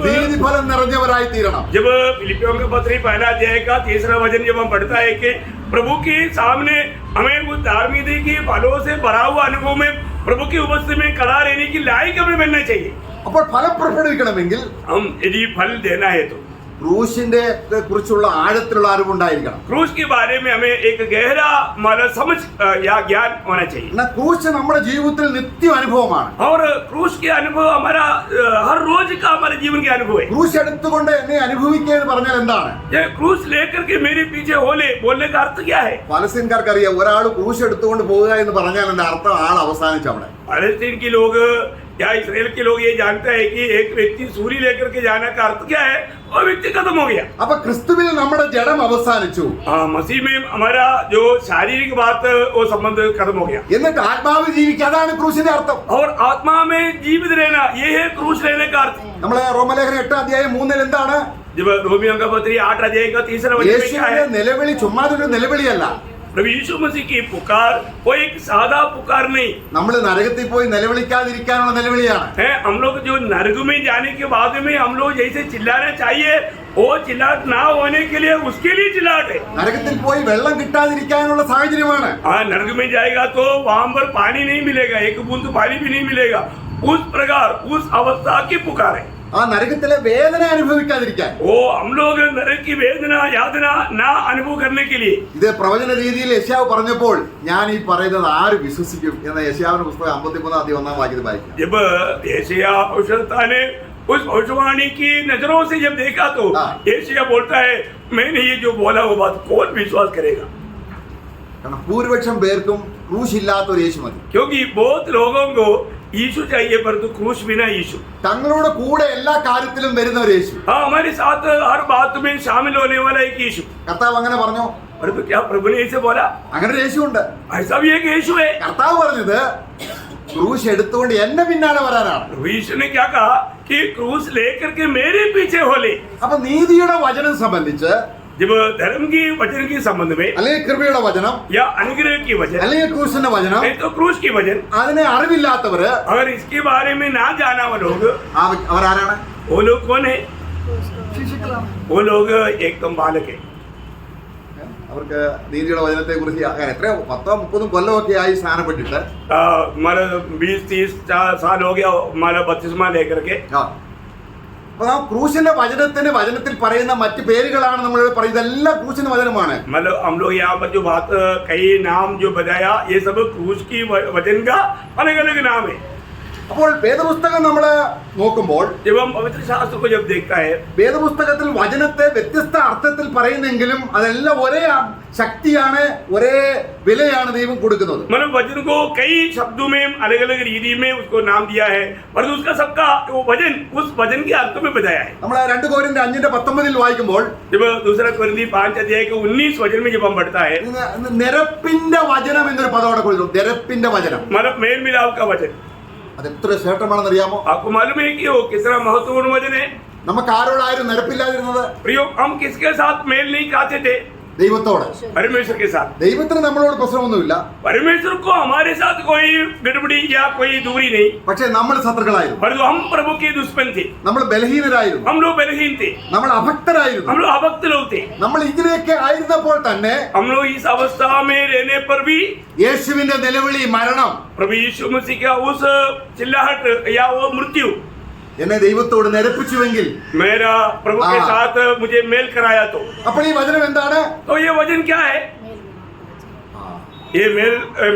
നീതിഫലം നിറഞ്ഞവരായി തീരണം. जब फिलिपियों के पत्री 1 अध्याय का 3 वचन जब हम पढ़ता है कि प्रभु के सामने हमें उस धार्मिकता के फलों से भरा हुआ अनुभव में प्रभु की उपस्थिति में खड़ा रहने की लायक हमें बनना चाहिए. അപ്പോൾ ഫലം പുറപ്പെടുവിക്കണമെങ്കിൽ हम यदि फल देना है तो ക്രൂശിന്റെ കുറിച്ചുള്ള ആഴത്തിലുള്ള അറിവുണ്ടായിരിക്കണം. क्रूस के बारे में हमें एक गहरा हमारा समझ या ज्ञान होना चाहिए. എന്നാൽ ക്രൂശ് നമ്മുടെ ജീവിതത്തിൽ നിത്യ അനുഭവമാണ്. और क्रूस के अनुभव हमारा हर रोज का हमारे जीवन के अनुभव है. ക്രൂശ് എടുത്തുകൊണ്ട് എന്നെ അനുഭവിക്കുക എന്ന് പറഞ്ഞാൽ എന്താണ്? ये क्रूस लेकर के मेरे पीछे होले बोलने का अर्थ क्या है? പലസ്തീൻകാർക്ക് അറിയാം, ഒരാൾ ക്രൂശ് എടുത്തുകൊണ്ട് പോവുക എന്ന് പറഞ്ഞാൽ എന്റെ അർത്ഥം ആൾ അവസാനിച്ചു അവിടെ. फलस्तीन के लोग या इसराइल के लोग ये जानते हैं कि एक व्यक्ति सूरी लेकर के जाने का अर्थ क्या है? वो व्यक्ति खत्म हो गया. അപ്പൊ ക്രിസ്തുവിൽ നമ്മുടെ ജഡം അവസാനിച്ചു, मसीह में हमारा जो शारीरिक बात वो संबंध खत्म हो गया, എന്നിട്ട് ആത്മാവ് ജീവിക്കുക. അതാണ് ക്രൂശിന്റെ അർത്ഥം. और आत्मा में जीवित रहना ये है क्रूस रहने का अर्थ. നമ്മളെ റോമലേഖനം 8:3 എന്താണ്? जब रोमियों का पत्री 8 अध्याय का 3 वचन में क्या है? യേശുവിന്റെ നിലവിളി ചുമ്മാതൊരു നിലവിളിയല്ല. प्रभु यीशु मसीह की पुकार वो एक सादा पुकार नहीं നമ്മൾ നരകത്തിൽ പോയി നിലവിളിക്കാതിരിക്കാനുള്ള നിലവിളിയാണ്. है. हम लोग जो नरक में जाने के बाद में हम लोग जैसे चिल्लाना चाहिए वो चिल्लाट ना होने के लिए उसके लिए चिल्लाट है. നരകത്തിൽ പോയി വെള്ളം കിട്ടാതിരിക്കാനുള്ള സാഹചര്യമാണ്. नरक में जाएगा तो वहां पर पानी नहीं मिलेगा, एक बूंद पानी भी नहीं मिलेगा. उस प्रकार उस अवस्था की पुकार है. ആ നരകത്തിലെ വേദന അനുഭവിക്കാതിരിക്കാൻ. वो हम लोग नरक की वेदना यातना ना अनुभव करने के लिए. ഇത് പ്രവചന രീതിയിൽ യെശയ്യാവ് പറഞ്ഞപ്പോൾ ഞാൻ ഈ പറയുന്നത് ആര് വിശ്വസിക്കും എന്ന യെശയ്യാവിന്റെ പുസ്തകം 53:1 വാക്യത്തിൽ വായിക്കും. जब यशायाह भविष्यवक्ता ने उस भविष्यवाणी की नजरों से जब देखा तो यशायाह बोलता है मैंने ये जो बोला वो बात कौन विश्वास करेगा? കാരണം ഭൂരിപക്ഷം പേർക്കും ക്രൂശ് ഇല്ലാത്തൊരു യേശു മതി. क्योंकि बहुत लोगों को यीशु चाहिए परंतु क्रूस बिना यीशु. തങ്ങളുടെ കൂടെ എല്ലാ കാര്യത്തിലും വരുന്ന ഒരു യേശു. हाँ, हमारे साथ हर बात में शामिल होने वाला एक यीशु. കർത്താവ് അങ്ങനെ പറഞ്ഞു. परंतु क्या प्रभु ने ऐसे बोला? അങ്ങനെ ഒരു യേശു ഉണ്ട്. ऐसा भी एक यीशु है. കർത്താവ് പറഞ്ഞത് ക്രൂശ് എടുത്തുകൊണ്ട് എന്നെ പിന്നാലെ വരാനാണ്. प्रभु यीशु ने क्या कहा कि क्रूस लेकर के मेरे पीछे हो ले. അപ്പൊ നീതിയുടെ വചനം സംബന്ധിച്ച്, जब धर्म की वचन के संबंध में അല്ലെങ്കിൽ കൃപയുടെ വചനം, या अनुग्रह की वचन, അല്ലെങ്കിൽ ക്രൂശിന്റെ വചനം, नहीं तो क्रूस की वचन, അതിനെ അറിവില്ലാത്തവര് अगर इसके बारे में ना जाना वो लोग, അവരാരാണ്? वो लोग कौन है? वो लोग एकदम बालक है. അവർക്ക് നീതിയുടെ വചനത്തെ കുറിച്ച് എത്രയോ 10-30 കൊല്ലമൊക്കെ ആയി സ്നാനപ്പെട്ടിട്ട് हमारा 20-30 साल हो गया हमारा बपतिस्मा लेकर के. അപ്പൊ നാം ക്രൂശിന്റെ വചനത്തിൽ പറയുന്ന മറ്റു പേരുകളാണ് നമ്മൾ പറയുന്നത്. ഇതെല്ലാം ക്രൂശിന്റെ വചനമാണ്. मतलब हम लोग यहाँ पर जो बात कई नाम जो बताया ये सब क्रूस की वचन का अलग अलग नाम है. അപ്പോൾ വേദപുസ്തകം നമ്മൾ നോക്കുമ്പോൾ, जब हम पवित्र शास्त्र को जब देखता है, വേദപുസ്തകത്തിൽ വചനത്തെ വ്യത്യസ്ത അർത്ഥത്തിൽ പറയുന്നെങ്കിലും അതെല്ലാം ഒരേ ശക്തിയാണ്, ഒരേ വിലയാണ് ദൈവം കൊടുക്കുന്നത്. मतलब वचन को कई शब्दों में अलग अलग रीति में उसको नाम दिया है पर उसका सबका वो वचन उस वचन के अर्थ में बताया है. നമ്മൾ 2 कोरिन्थ 5:19 വായിക്കുമ്പോൾ, जब दूसरा कोरिन्थी 5 अध्याय के 19 वचन में जब हम पढ़ता है, നിരപ്പിന്റെ വചനം എന്നൊരു പദം അവിടെ കൊടുക്കുന്നു. നിരപ്പിന്റെ വചനം, मतलब मेल मिलाप का वचन. അത് എത്ര ശ്രേഷ്ഠമാണെന്ന് അറിയാമോ? आपको मालूम है कि वो कितना महत्वपूर्ण वचन है? നമുക്ക് ആരോടായിരുന്നു നിരപ്പില്ലാതിരുന്നത്? प्रियो, हम किसके साथ मेल नहीं खाते थे? ദൈവത്തോട്, परमेश्वर के साथ. ദൈവത്തിന് നമ്മളോട് പ്രശ്നമൊന്നുമില്ല. परमेश्वर को हमारे साथ कोई गड़बड़ी या कोई दूरी नहीं, പക്ഷെ നമ്മൾ ശത്രുക്കളായിരുന്നു, परंतु हम प्रभु के दुश्मन थे, നമ്മൾ ബലഹീനരായിരുന്നു, हम लोग बलहीन थे, നമ്മൾ അഭക്തരായിരുന്നു. हम लोग अभक्त लोग थे. നമ്മൾ ഇങ്ങനെയൊക്കെ ആയിരുന്നപ്പോൾ തന്നെ हम लोग इस अवस्था में रहने पर भी യേശുവിന്റെ നിലവിളി, മരണം, प्रभु यीशु मसीह का उस चिल्लाहट या वो मृत्यु, എന്നെ ദൈവത്തോട് നിരപ്പിച്ചുവെങ്കിൽ, मेरा प्रभु के साथ मुझे मेल कराया तो അപ്പോൾ ഈ വചനം എന്താണ്? ये वजन क्या है? ये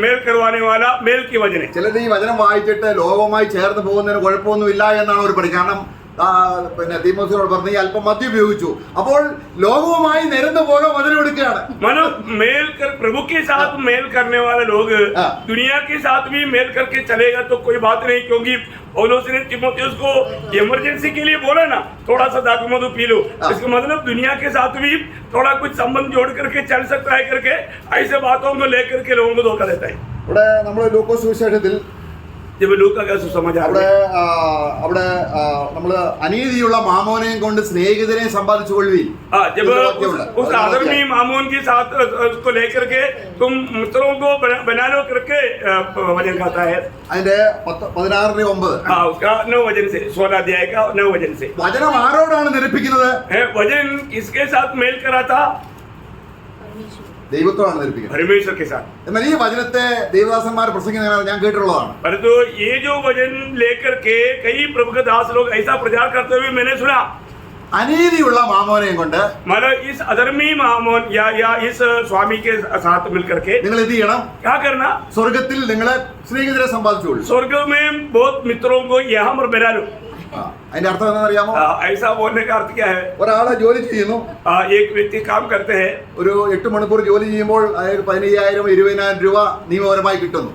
मेल करवाने वाला मेल की वजन है। ചിലർ ഈ വചനം വായിച്ചിട്ട് ലോകവുമായി ചേർന്ന് പോകുന്നതിന് കുഴപ്പമൊന്നുമില്ല എന്നാണ് അവർ പഠിക്കുന്നത്. കാരണം പിന്നെ തീമോസിനോട് പറഞ്ഞ് ഈ അല്പം മദ്യം ഉപയോഗിച്ചു, അപ്പോൾ ലോകവുമായി നിരന്നു പോകാൻ വചനം എടുക്കുകയാണ്. मतलब मेल कर प्रभु के साथ मेल करने वाले लोग दुनिया के साथ भी मेल करके चलेगा तो कोई बात नहीं, क्योंकि पौलुस ने तीमुथियुस को इमरजेंसी के लिए बोला ना, थोड़ा सा दाखू मधु पी लो, इसका मतलब दुनिया के साथ भी थोड़ा कुछ संबंध जोड़ करके चल सकता है करके ऐसे बातों को लेकर के लोगों को धोखा देता है। ഇവിടെ നമ്മൾ ലൂക്കോസ് സുവിശേഷത്തിൽ जब लूका का सुसमाचार അവിടെ നമ്മൾ അനീതിയുള്ള മാമോനെയും കൊണ്ട് സ്നേഹിതരെയും സമ്പാദിച്ചു കൊള്ളുവീൻ. जब उस अधर्मी मामून के साथ उसको लेकर के तुम मित्रों को बना लो करके वजन खाता है। അതിന്റെ 16:9 उसका 9 वजन से 16 अध्याय का 9 वजन से വചനം ആരോടാണ് നിരപ്പിക്കുന്നത്? वजन किसके साथ मेल करा था? ദൈവത്തോടാണ് നിരപ്പിക്കുന്നത്, परमेश्वर के साथ। എന്നാൽ ഈ വചനത്തെ ദേവദാസന്മാർ പ്രസംഗിക്കുന്നത് ഞാൻ കേട്ടിട്ടുള്ളതാണ്. परंतु ये जो वजन लेकर के कई प्रभु के दास लोग ऐसा प्रचार करते हुए मैंने सुना, അനീതിയുള്ള മാമോനെയും കൊണ്ട് मतलब इस अधर्मी मामून या इस स्वामी के साथ मिलकर के നിങ്ങൾ എന്ത് ചെയ്യണം? क्या करना? സ്വർഗത്തിൽ നിങ്ങൾ സ്നേഹിതരെ സമ്പാദിച്ചോളൂ. स्वर्ग में बहुत मित्रों को यहाँ पर बना लो। അതിന്റെ അർത്ഥം എന്താണെന്ന് അറിയാമോ? ऐसा बोलने का अर्थ क्या है? ഒരാളെ ജോലി ചെയ്യുന്നു, एक व्यक्ति काम करते हैं, ഒരു 8 മണിക്കൂർ ജോലി ചെയ്യുമ്പോൾ അയാൾക്ക് 15,000 20,000 രൂപ നിയമപരമായി കിട്ടുന്നു.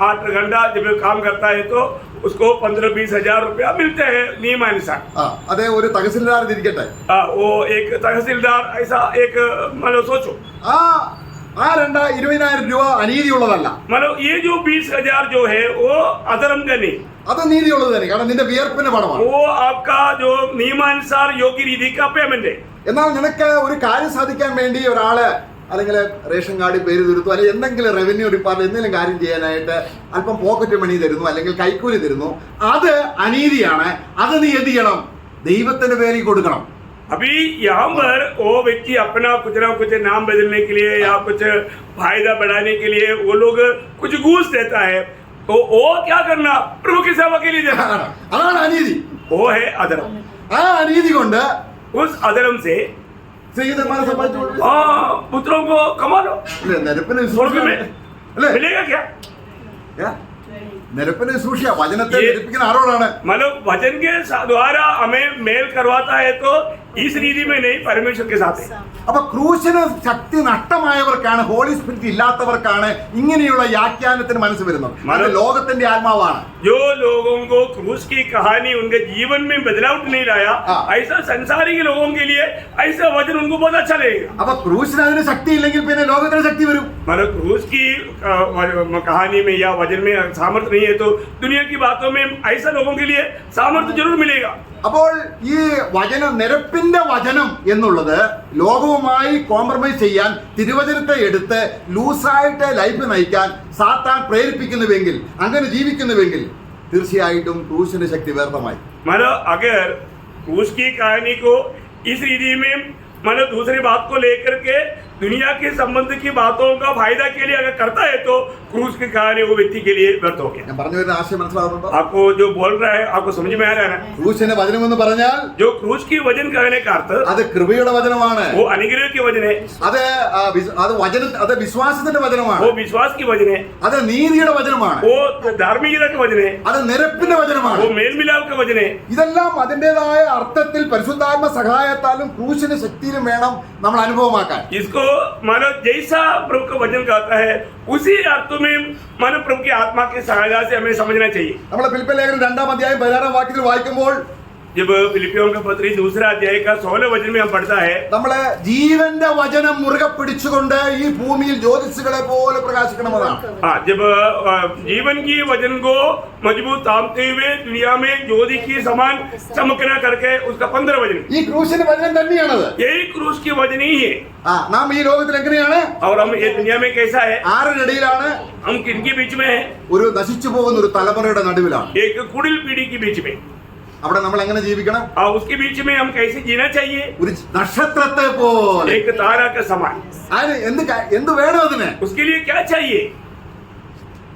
8 घंटा जब काम करता है तो उसको 15-20 हजार रुपया मिलते हैं नियमानुसार। അതേ ഒരു തഹസിൽദാർ ഇരിക്കട്ടെ, वो एक तहसीलदार ऐसा एक मतलब सोचो, ആ 20,000 രൂപ അനീതിയുള്ളതല്ല, मतलब ये जो 20,000 जो है वो अधर्म का नहीं, അത് നീതിയുള്ളത് തന്നെ. കാരണം നിന്റെ വിയർപ്പിന്റെ പണമാണ്. वो आपका जो नियमानुसार योग्य रीति का पेमेंट है। എന്നാൽ നിനക്ക് ഒരു കാര്യം സാധിക്കാൻ വേണ്ടി ഒരാള് അല്ലെങ്കിൽ റേഷൻ കാർഡിൽ പേര് തിരുത്തും, അല്ലെങ്കിൽ എന്തെങ്കിലും റവന്യൂ ഡിപ്പാർട്ട്മെന്റ് എന്തെങ്കിലും കാര്യം ചെയ്യാനായിട്ട് അല്പം പോക്കറ്റ് മണി തരുന്നു, അല്ലെങ്കിൽ കൈക്കൂലി തരുന്നു, അത് അനീതിയാണ്. അത് നീ എന്ത് ചെയ്യണം? ദൈവത്തിന്റെ പേരിൽ കൊടുക്കണം. अभी यहाँ पर वो व्यक्ति अपना कुछ ना कुछ नाम बदलने के लिए या कुछ फायदा बढ़ाने के लिए वो लोग कुछ घूस देता है, तो वो क्या करना? प्रभु की सेवा के लिए देना, അതാണ് അനീതി. वो है अधर्म। ആ അനീതി കൊണ്ട് उस अधर्म से സ്നേഹിതന്മാരെ സമ്പാദിച്ചു पुत्रों को कमा लो, നിരപ്പിന് स्वर्ग में അല്ലേ? मिलेगा क्या? നിരപ്പിന് ശുശ്രൂഷ വചനത്തെ നിരപ്പിക്കുന്ന ആരോടാണ്? मतलब वचन के द्वारा हमें मेल करवाता है तो इस रीति में नहीं, परमेश्वर के साथ है। അപ്പൊ ക്രൂശിന് ശക്തി നഷ്ടമായവർക്കാണ്, ഹോളി സ്പിരിറ്റ് ഇല്ലാത്തവർക്കാണ് ഇങ്ങനെയുള്ള വ്യാഖ്യാനത്തിന് മനസ്സ് വരുന്നത്. അത് ലോകത്തിന്റെ ആത്മാവാണ്. जो लोगों को क्रूस की कहानी उनके जीवन में बदलाव नहीं लाया, ऐसा संसारी के लोगों के लिए ऐसा वचन उनको बहुत अच्छा लगेगा। അപ്പൊ ക്രൂശിന് അതിന് ശക്തി ഇല്ലെങ്കിൽ പിന്നെ ലോകത്തിന് ശക്തി വരും. मतलब क्रूस की कहानी में या वचन में सामर्थ्य नहीं है तो दुनिया की बातों में ऐसा लोगों के लिए सामर्थ्य जरूर मिलेगा। അപ്പോൾ ഈ വചനം, നിരപ്പിന്റെ വചനം എന്നുള്ളത് ലോകവുമായി കോംപ്രമൈസ് ചെയ്യാൻ, തിരുവചനത്തെ എടുത്ത് ലൂസായിട്ട് ലൈഫ് നയിക്കാൻ സാത്താൻ പ്രേരിപ്പിക്കുന്നുവെങ്കിൽ, അങ്ങനെ ജീവിക്കുന്നുവെങ്കിൽ തീർച്ചയായിട്ടും ക്രൂശിന്റെ ശക്തി വ്യർത്ഥമായി. मतलब अगर क्रूस की कहानी को इस रीति में मतलब दूसरी बात को लेकर के दुनिया के संबंध की बातों का फायदा के लिए अगर करता है तो क्रूस की कहानी वो व्यक्ति के लिए व्यर्थ हो गया। ഞാൻ പറഞ്ഞു വരുന്ന ആശയം മനസ്സിലാവുന്നുണ്ടോ? आपको जो बोल रहा है आपको समझ में आ रहा है ना? ക്രൂശിന്റെ വചനം എന്ന് പറഞ്ഞാൽ जो क्रूस की वजन कहने का अर्थ അത് കൃപയുടെ വചനമാണ്. वो अनुग्रह की वजन है, അത് വിശ്വാസത്തിന്റെ വചനമാണ്. वो विश्वास की वजन है, അത് നീതിയുടെ വചനമാണ്. वो धार्मिकता का वजन है, അത് നിരപ്പിന്റെ വചനമാണ്. वो मेल मिलाप का वजन है। ഇതെല്ലാം അതിൻ്റെതായ അർത്ഥത്തിൽ പരിശുദ്ധാത്മ സഹായത്താലും ക്രൂശിന്റെ ശക്തിയിലും വേണം നമ്മൾ അനുഭവമാക്കാൻ. इसको मानो जैसा प्रभु का वचन कहता है उसी अर्थ में मानो प्रभु की आत्मा की सहायता से हमें समझना चाहिए। നമ്മളെ ഫിലിപ്പിയ ലേഖനം 2-ാം അധ്യായം 16-ാം വാക്യത്തിൽ വായിക്കുമ്പോൾ जब फिलिपियों का पत्री 2 अध्याय का 16 वचन में हम पढ़ता है, നമ്മളെ ജീവന്റെ വചനം മുറുകെ പിടിച്ചുകൊണ്ട് ഈ ഭൂമിയിൽ ജ്യോതിസുകളെ പോലെ പ്രകാശിക്കണമെന്നാണ്. जब जीवन की वचन को मजबूत थामते हुए दुनिया में ज्योति की समान चमकना करके उसका 15 वचन, ഈ ക്രൂശിന്റെ വചനം തന്നെയാണത്. यही क्रूस की वचन ही है। നാം ഈ ലോകത്തിൽ എങ്ങനെയാണ്? और हम ये दुनिया में कैसा है? ആറിനിടയിലാണ്? हम किनके बीच में है? ഒരു നശിച്ചു പോകുന്ന ഒരു തലമുറയുടെ നടുവിലാണ്. एक कुड़िल पीढ़ी के बीच में। അവിടെ നമ്മൾ എങ്ങനെ ജീവിക്കണം? उसके बीच में हम कैसे जीना चाहिए? ഒരു നക്ഷത്രത്തെ പോലെ. एक तारा के समान। അതിന് എന്ത് വേണം? അതിന് उसके लिए क्या चाहिए?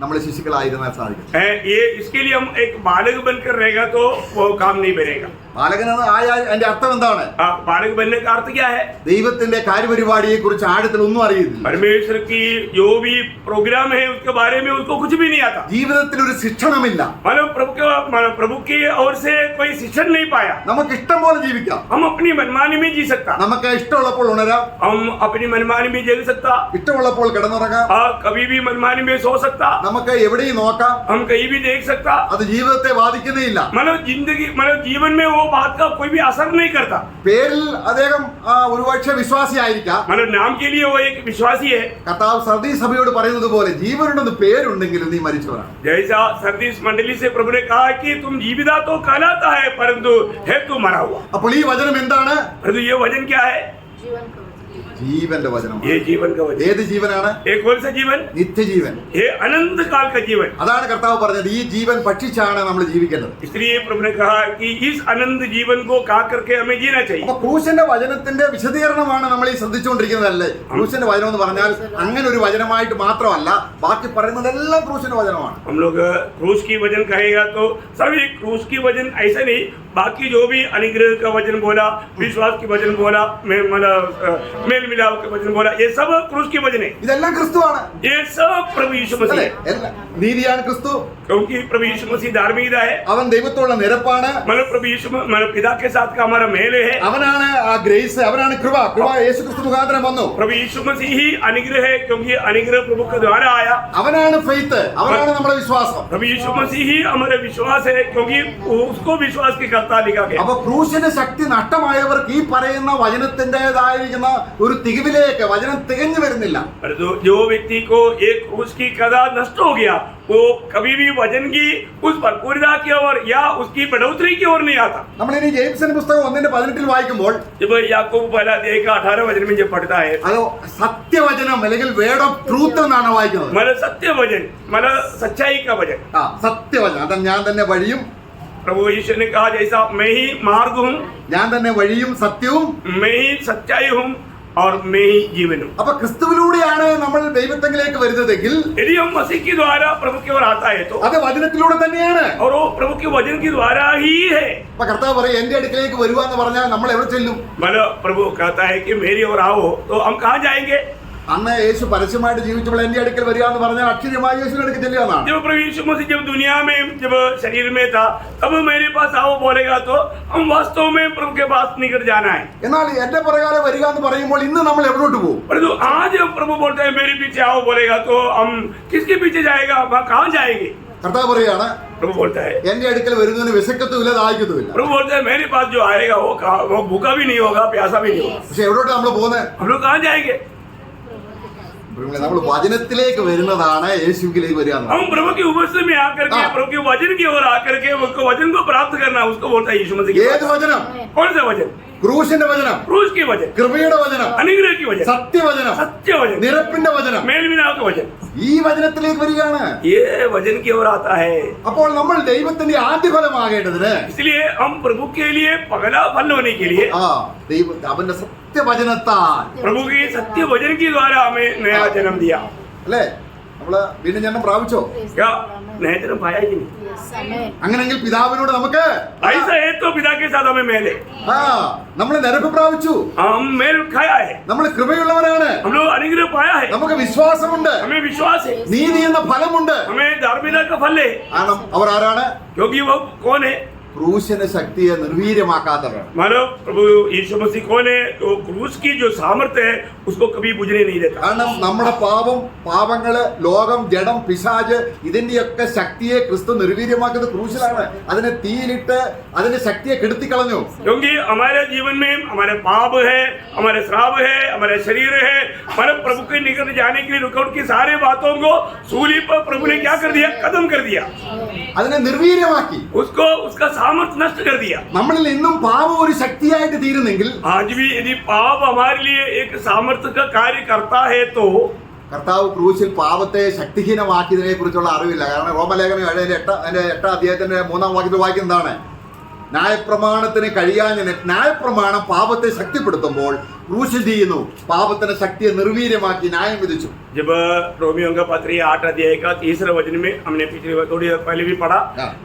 നമ്മൾ ശിശുക്കളായിരുന്നാൽ സാധിക്കും. ये इसके लिए हम एक बालक बनकर रहेगा तो वो काम नहीं बनेगा. ബാലകനെന്ന് ആയാൽ അതിന്റെ അർത്ഥം എന്താണ്? बालक बनने का अर्थ क्या है? ദൈവത്തിന്റെ കാര്യപരിപാടിയെ കുറിച്ച് ആഴത്തിൽ ഒന്നും അറിയില്ല. परमेश्वर की जो भी प्रोग्राम है उसके बारे में उसको कुछ भी नहीं आता. ജീവിതത്തിൽ ഒരു ശിക്ഷണമില്ല. मतलब प्रभु की ओर से कोई शिक्षण नहीं पाया. നമുക്ക് ഇഷ്ടം പോലെ ജീവിക്കാം. हम अपनी मनमानी में जी सकता. നമുക്ക് ഇഷ്ടമുള്ളപ്പോൾ ഉണരാം. हम अपनी मनमानी में जल सकता. ഇഷ്ടമുള്ളപ്പോൾ കിടന്നുറങ്ങാം. कभी भी मनमानी में सो सकता. നമുക്ക് എവിടെയും നോക്കാം. हम कहीं भी देख सकता. അത് ജീവിതത്തെ ബാധിക്കുന്നേയില്ല. मतलब जिंदगी मतलब जीवन में वो बात का कोई भी असर नहीं करता. പേരിൽ അദ്ദേഹം ഒരുപക്ഷെ വിശ്വാസിയായിരിക്കാം. मतलब नाम के लिए वो एक विश्वासी है. കർത്താവ് സർദീസ് സഭയോട് പറയുന്നത് പോലെ ജീവനുണ്ടെന്ന് പേരുണ്ടെങ്കിലും നീ മരിച്ചവനാണ്. जैसा सरदीस मंडली से प्रभु ने कहा कि तुम जीविता तो कहलाता है परंतु है तू मरा हुआ. അപ്പോൾ ഈ വചനം എന്താണ്? परंतु ये वचन क्या है? जीवन का वचन। ജീവന്റെ വചനമാണ്. ये जीवन का वचन. ഏത് ജീവനാണ്? एक कौन सा जीवन? നിത്യജീവൻ. ये अनंत काल का जीवन. അതാണ് കർത്താവ് പറഞ്ഞത്, ഈ ജീവൻ ഭക്ഷിച്ചാണ് നമ്മൾ ജീവിക്കേണ്ടത്. इसलिए प्रभु ने कहा कि इस अनंत जीवन को खा करके हमें जीना चाहिए. അപ്പൊ ക്രൂശന്റെ വചനത്തിന്റെ വിശദീകരണമാണ് നമ്മൾ ഈ ശ്രദ്ധിച്ചുകൊണ്ടിരിക്കുന്നതല്ലേ? ക്രൂശന്റെ വചനം എന്ന് പറഞ്ഞാൽ അങ്ങനെ ഒരു വചനമായിട്ട് മാത്രമല്ല, ബാക്കി പറയുന്നതെല്ലാം ക്രൂശന്റെ വചനമാണ്. हम लोग क्रूस की वचन कहेगा तो सभी क्रूस की वचन ऐसे नहीं, बाकी जो भी अनुग्रह का वचन बोला, विश्वास की वचन बोला, मेल मिलाप के वचन बोला, ये सब क्रूस की वचन है. ഇതെല്ലാം ക്രിസ്തുവാണ്. ये सब प्रभु यीशु मसीह അല്ലേ? है. നീതിയാണ് ക്രിസ്തു. क्योंकि प्रभु यीशु मसीह धार्मिकता है. അവൻ ദൈവത്തോടുള്ള നിരപ്പാണ്. मतलब प्रभु यीशु मतलब पिता के साथ का हमारा मेल है. അവനാണ് ആ ഗ്രേസ്, അവനാണ് കൃപ. കൃപ യേശു ക്രിസ്തു മുഖാന്തരം വന്നു. प्रभु यीशु मसीह ही अनुग्रह है, क्योंकि अनुग्रह प्रभु के द्वारा आया. അവനാണ് ഫെയ്ത്ത്, അവനാണ് നമ്മുടെ വിശ്വാസം. प्रभु यीशु मसीह ही हमारा विश्वास है, क्योंकि उसको विश्वास की करता लिखा गया. അപ്പൊ ക്രൂശിന്റെ ശക്തി നഷ്ടമായവർക്ക് ഈ പറയുന്ന വചനത്തിൻ്റെതായിരിക്കുന്ന ഒരു തികവിലേക്ക് വചനം തികഞ്ഞു വരുന്നില്ല. परंतु जो व्यक्ति को एक क्रूस की कदा नष्ट हो गया, वो कभी भी वचन की उस भरपूरता की ओर या उसकी बढ़ोतरी की ओर नहीं आता. നമ്മൾ ഇനി ജെയിംസിന്റെ പുസ്തകം 1:18 വായിക്കുമ്പോൾ जब याकूब पहला अध्याय का 18 वचन में जब पढ़ता है, അത് സത്യവചനം അല്ലെങ്കിൽ വേർഡ് ഓഫ് ട്രൂത്ത് എന്നാണ് വായിക്കുന്നത്. मतलब सत्य वचन, मतलब सच्चाई का वचन. സത്യവചനം. അത് ഞാൻ തന്നെ വഴിയും, प्रभु यीशु ने कहा जैसा मैं ही मार्ग हूँ, ഞാൻ തന്നെ വഴിയും സത്യവും, मैं ही सच्चाई हूँ और मैं ही जीवन हूँ. അപ്പൊ ക്രിസ്തുവിലൂടെയാണ് നമ്മൾ ദൈവത്വത്തിലേക്ക് വരുന്നതെങ്കിൽ यदि हम मसीह के द्वारा प्रभु की ओर आता है तो, അത് വചനത്തിലൂടെ തന്നെയാണ്. और वो प्रभु के वचन के द्वारा ही है. അപ്പൊ കർത്താവ് പറയും എന്റെ അടുക്കലേക്ക് വരുക എന്ന് പറഞ്ഞാൽ നമ്മൾ എവിടെ ചെല്ലും? मतलब प्रभु कहता है कि मेरी ओर आओ तो हम कहाँ जाएंगे? അന്ന് യേശു പരസ്യമായിട്ട് ജീവിച്ചപ്പോൾ എന്റെ അടുക്കൽ വരിക എന്ന് പറഞ്ഞാൽ അക്ഷരമായി യേശുവിന്റെ അടുക്കൽ ചെല്ലുക എന്നാണ്. जब प्रभु यीशु मसीह जब दुनिया में जब शरीर में था तब मेरे पास आओ बोलेगा तो हम वास्तव में प्रभु के पास निकट जाना है. എന്നാൽ എന്റെ പ്രകാരം വരിക എന്ന് പറയുമ്പോൾ ഇന്ന് നമ്മൾ എവിടോട്ട് പോകും? परंतु आज प्रभु बोलते हैं मेरे पीछे आओ बोलेगा तो हम किसके पीछे जाएगा, हम कहाँ जाएंगे? കർത്താവ് പറയാണ് प्रभु बोलता है, എന്റെ അടുക്കൽ വരുന്നതിന് വിശക്കത്തുമില്ല ദാഹിക്കത്തുമില്ല. प्रभु बोलते हैं मेरे पास जो आएगा वो भूखा भी नहीं होगा, प्यासा भी नहीं होगा. പക്ഷെ എവിടോട്ട് നമ്മൾ പോകുന്നത്? हम लोग कहाँ जाएंगे? നമ്മൾ വചനത്തിലേക്ക് വരുന്നതാണ് യേശുവിലേക്ക് വരിക എന്ന്. हम प्रभु की उपस्थिति में आकर के प्रभु के वचन की ओर आकर के उसको वचन को प्राप्त करना, उसको बोलता है यीशु मसीह. ഏത് വചനം? कौन सा वचन? ക്രൂശിന്റെ വചനം, क्रूस की वचन, കൃപയുടെ വചനം, अनुग्रह की वचन, സത്യവചനം, सत्य वचन, നിരപ്പിന്റെ വചനം. मेल मिलाप का वचन. ഈ വചനത്തിലേക്ക് വരികയാണ്. ये वचन की ओर आता है. അപ്പോൾ നമ്മൾ ദൈവത്തിന്റെ ആദ്യഫലമാകേണ്ടതിന് इसलिए हम प्रभु के लिए पगला फल होने के लिए ദൈവ അവന്റെ സത്യവചനത്താൽ, प्रभु की सत्य वचन के द्वारा हमें नया जन्म दिया. അല്ലേ? നമ്മള് വീണ്ടും ജന്മം പ്രാപിച്ചോ? क्या नया जन्म पाया कि नहीं? അങ്ങനെങ്കിൽ പിതാവിനോട് നമുക്ക് ऐसा है तो पिता के साथ हमें मेल है. നമ്മൾ നിരപ്പ് പ്രാപിച്ചു, हम मेल खाया है, നമ്മൾ കൃപയുള്ളവരാണ്, हम लोग अनुग्रह पाया है, നമുക്ക് വിശ്വാസമുണ്ട്, हमें विश्वास है, നീതി എന്ന ഫലമുണ്ട്. हमें धार्मिकता का फल है. കാരണം അവർ ആരാണ്? क्योंकि वो कौन है? ക്രൂശിന്റെ ശക്തിയെ നിർവീര്യമാക്കാത്തവരാണ്. मानो प्रभु यीशु मसीह कौन है? तो क्रूस की जो सामर्थ्य है उसको कभी बुझने नहीं देता. കാരണം നമ്മുടെ പാപങ്ങള്, ലോകം, ജഡം, പിശാച് ഇതിന്റെയൊക്കെ ശക്തിയെ ക്രിസ്തു നിർവീര്യമാക്കുന്നത് ക്രൂശിലാണ്. അതിനെ തീയിലിട്ട് അതിന്റെ ശക്തിയെ കെടുത്തിക്കളഞ്ഞു. क्योंकि हमारे जीवन में हमारे पाप है, हमारे श्राप है, हमारे शरीर है, हमारे प्रभु के निकट जाने के लिए रुकावट की सारे बातों को सूली पर प्रभु ने क्या कर दिया? खत्म कर दिया. അതിനെ നിർവീര്യമാക്കി. उसको उसका सामर्थ्य नष्ट कर दिया. നമ്മളിൽ ഇന്നും പാപം ഒരു ശക്തിയായിട്ട് തീരുന്നെങ്കിൽ, आज भी यदि पाप हमारे लिए एक सामर्थ्य का कार्य करता है तो കർത്താവ് ക്രൂശിൽ പാപത്തെ ശക്തിഹീനമാക്കിയതിനെ കുറിച്ചുള്ള അറിവില്ല. കാരണം റോമലേഖനം 8 അധ്യായത്തിന്റെ 3-ാം വാക്യത്തിൽ വായിക്കുന്നതാണ്, ന്യായപ്രമാണത്തിന് കഴിയാഞ്ഞ ന്യായപ്രമാണം പാപത്തെ ശക്തിപ്പെടുത്തുമ്പോൾ ക്രൂശ് ചെയ്യുന്നു, പാപത്തിന്റെ ശക്തിയെ നിർവീര്യമാക്കി ന്യായം വിധിച്ചു. जब रोमियो का पत्र 8 अध्याय का 3 वचन में हमने पिछली थोड़ी पहले भी पढ़ा,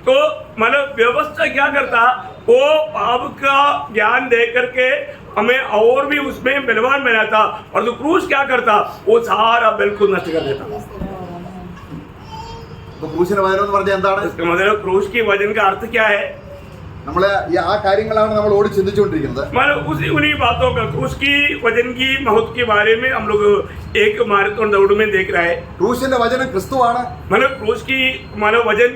तो मतलब व्यवस्था क्या करता, वो पाप का ज्ञान दे करके हमें और भी उसमें बलवान बनाता, और तो क्रूस क्या करता, वो सारा बिल्कुल नष्ट कर देता. അപ്പൊ ക്രൂശിന്റെ വചനം എന്ന് പറഞ്ഞാൽ എന്താണ്? इसका मतलब क्रूस की वजन का अर्थ क्या है? നമ്മള് ആ കാര്യങ്ങളാണ് നമ്മൾ ഓടി ചിന്തിച്ചുകൊണ്ടിരിക്കുന്നത്. मतलब उन्हीं बातों का क्रूस की वजन की महत्व के बारे में हम लोग एक माराथन दौड़ में देख रहा है. ക്രൂശിന്റെ വചനം ക്രിസ്തുവാണ്. मतलब क्रूस की मानव वजन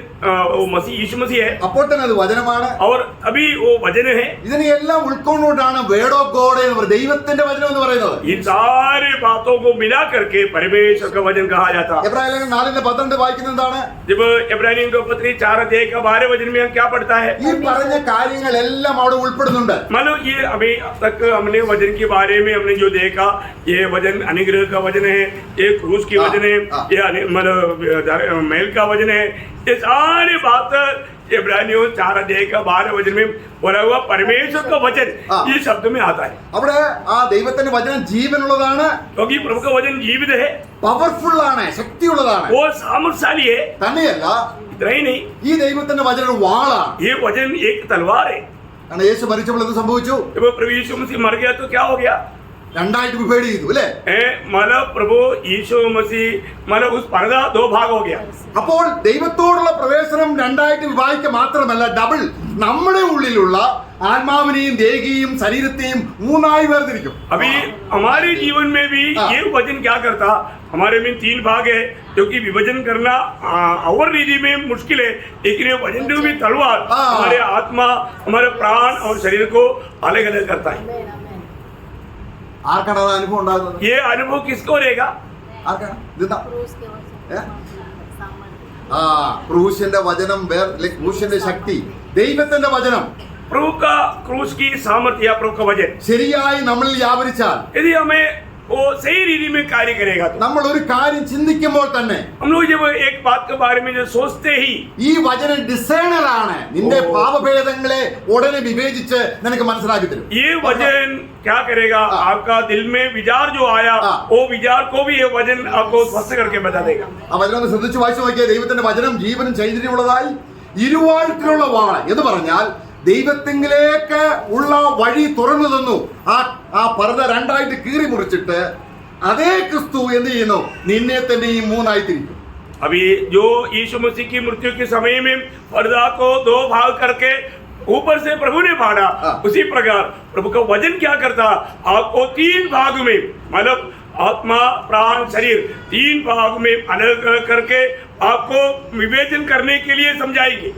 मसीह यीशु मसीह है, അപ്പോൾ തന്നെ അത് വചനമാണ്. और अभी वो वजन है. ഇതിനെ എല്ലാം ഉൾക്കൊണ്ടുകൊണ്ടാണ് വേർഡ് ഓഫ് ഗോഡ് എന്ന് പറയുന്നത്, ദൈവത്തിന്റെ വചനം എന്ന് പറയുന്നത്. इन सारे बातों को मिला करके परमेश्वर का वचन कहा जाता. എബ്രായലേഖനം 4:12 വായിക്കുന്നത് എന്താണ്? जब इब्रानियों के पत्री 4 अध्याय का 12 वचन में हम क्या पढ़ता है? ഈ പറഞ്ഞ കാര്യങ്ങളെല്ലാം അവിടെ ഉൾപ്പെടുന്നുണ്ട്. मानो ये अभी अब तक हमने वजन के बारे में हमने जो देखा, ये वजन अनुग्रह का वजन है, ये क्रूस की वजन है, ये मतलब मेल का वजन है. ये सारी बात इब्रानियों 4 अध्याय का 12 वचन में बोला हुआ परमेश्वर का वचन ये शब्द में आता है. അവിടെ ആ ദൈവത്തിന്റെ വചനം ജീവനുള്ളതാണ്, क्योंकि प्रभु का वचन जीवित है, പവർഫുൾ ആണ്, ശക്തിയുള്ളതാണ്. वो सामर्थशाली है. തന്നെയല്ല, इतना ही नहीं, ഈ ദൈവത്തിന്റെ വചനം ഒരു വാളാണ്. ये वचन एक तलवार है. കാരണം യേശു മരിച്ചപ്പോൾ എന്ത് സംഭവിച്ചു? जब प्रभु यीशु मसीह मर गया तो क्या हो गया? രണ്ടായിട്ട് ഡിവൈഡ് ചെയ്തു അല്ലേ? मतलब प्रभु यीशु मसीह मतलब उस पर्दा 2 भाग हो गया. അപ്പോൾ ദൈവത്തോടുള്ള പ്രവേശനം രണ്ടായിട്ട് വിഭാഗിക്കുക മാത്രമല്ല, ഡബിൾ നമ്മുടെ ഉള്ളിലുള്ള ആത്മാവിനെയും ദേഹിയെയും ശരീരത്തെയും മൂന്നായി വേർതിരിക്കും. अभी हमारे जीवन में भी ये वचन क्या करता, हमारे में 3 भाग है, क्योंकि विभाजन करना और रीति में मुश्किल है, लेकिन ये वचन जो भी तलवार हमारे आत्मा, हमारे प्राण और शरीर को अलग अलग करता है. ആർക്കാണ് അത് അനുഭവം ഉണ്ടാകുന്നത്? ये अनुभव किसको रहेगा? ആർക്കാണ് ഇതെന്താ? क्रूस के वचन ഏ? सामर्थ्य. ആ ക്രൂശിന്റെ വചനം ക്രൂശിന്റെ ശക്തി, ദൈവത്തിന്റെ വചനം प्रभु का क्रूस की सामर्थ्य या प्रभु का वचन ശരിയായി നമ്മളിൽ വ്യാപരിച്ചാൽ, यदि हमें वो सही रीति में कार्य करेगा तो നമ്മൾ ഒരു കാര്യം ചിന്തിക്കുമ്പോൾ തന്നെ हम लोग जब एक बात के बारे में जो सोचते ही, ഈ വചനം ഡിസൈനർ ആണ്, നിന്റെ പാപഭേദങ്ങളെ ഉടനെ വിവേചിച്ച് നിനക്ക് മനസ്സിലാക്കി തരും. ये वचन क्या करेगा, आपका दिल में विचार जो आया वो विचार को भी ये वचन आपको स्वस्थ करके बता देगा. ആ വചനം ഒന്ന് ശ്രദ്ധിച്ച് വായിച്ചു നോക്കിയാൽ, ദൈവത്തിന്റെ വചനം ജീവനും ചൈതന്യമുള്ളതായി ഇരുവാഴത്തിലുള്ള വാള എന്ന് പറഞ്ഞാൽ ദൈവത്തിങ്കിലേക്ക് ഉള്ള വഴി തുറന്നു തന്നു. ആ പർദ്ദ രണ്ടായിട്ട് കീറി മുറിച്ചിട്ട് അതേ ക്രിസ്തു എന്ത് ചെയ്യുന്നു, നിന്നെ തന്നെയും മൂന്നായി തിരിക്കും. अभी जो यीशु मसीह की मृत्यु के समय में पर्दा को 2 भाग करके ऊपर से प्रभु ने फाड़ा, उसी प्रकार प्रभु का वचन क्या करता, आपको 3 भाग में मतलब आत्मा प्राण शरीर 3 भाग में अलग करके आपको विवेचन करने के लिए समझाएंगे.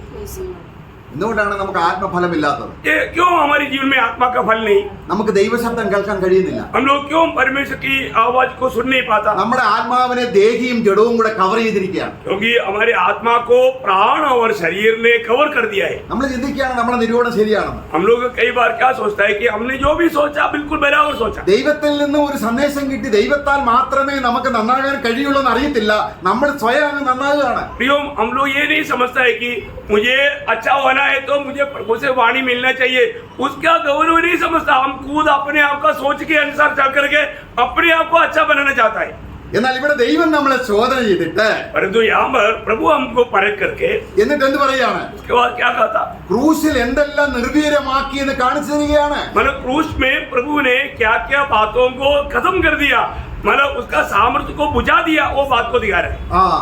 എന്തുകൊണ്ടാണ് നമുക്ക് ആത്മഫലമില്ലാത്തത്? ये क्यों हमारे जीवन में आत्मा का फल नहीं? നമുക്ക് ദൈവശബ്ദം കേൾക്കാൻ കഴിയുന്നില്ല. हम लोग क्यों परमेश्वर की आवाज को सुन नहीं पाता? നമ്മുടെ ആത്മാവിനെ ദേഹിയും ജഡവും കൂടെ കവർ ചെയ്തിരിക്കുകയാണ്. क्योंकि हमारे आत्मा को प्राण और शरीर ने कवर कर दिया है. നമ്മൾ ചിന്തിക്കുകയാണ് നമ്മുടെ നിരൂപണം ശരിയാണെന്ന്. हम लोग कई बार क्या सोचता है कि हमने जो भी सोचा बिल्कुल बराबर सोचा. ദൈവത്തിൽ നിന്ന് ഒരു സന്ദേശം കിട്ടി, ദൈവത്താൽ മാത്രമേ നമുക്ക് നന്നാകാൻ കഴിയുള്ളൂ എന്ന് അറിയത്തില്ല, നമ്മൾ സ്വയം അങ്ങ് നന്നാകുകയാണ്. प्रियो, हम लोग ये नहीं समझता है कि मुझे अच्छा होना है तो मुझे प्रभु से वाणी मिलना चाहिए, उसका गौरव नहीं समझता. हम खुद अपने आप का सोच के अनुसार चल करके अपने आप को अच्छा बनाना चाहता है. എന്നാൽ ഇവിടെ ദൈവം നമ്മളെ ശോധന ചെയ്തിട്ട് परंतु यहाँ पर प्रभु हमको परख करके എന്നിട്ട് എന്ത് പറയാണ്? उसके बाद क्या कहता, ക്രൂശിൽ എന്തെല്ലാം നിർവീര്യമാക്കി എന്ന് കാണിച്ചു തരികയാണ്. मतलब क्रूस में प्रभु ने क्या क्या बातों को खत्म कर दिया, मतलब उसका सामर्थ्य को बुझा दिया, वो बात को दिखा रहे हैं.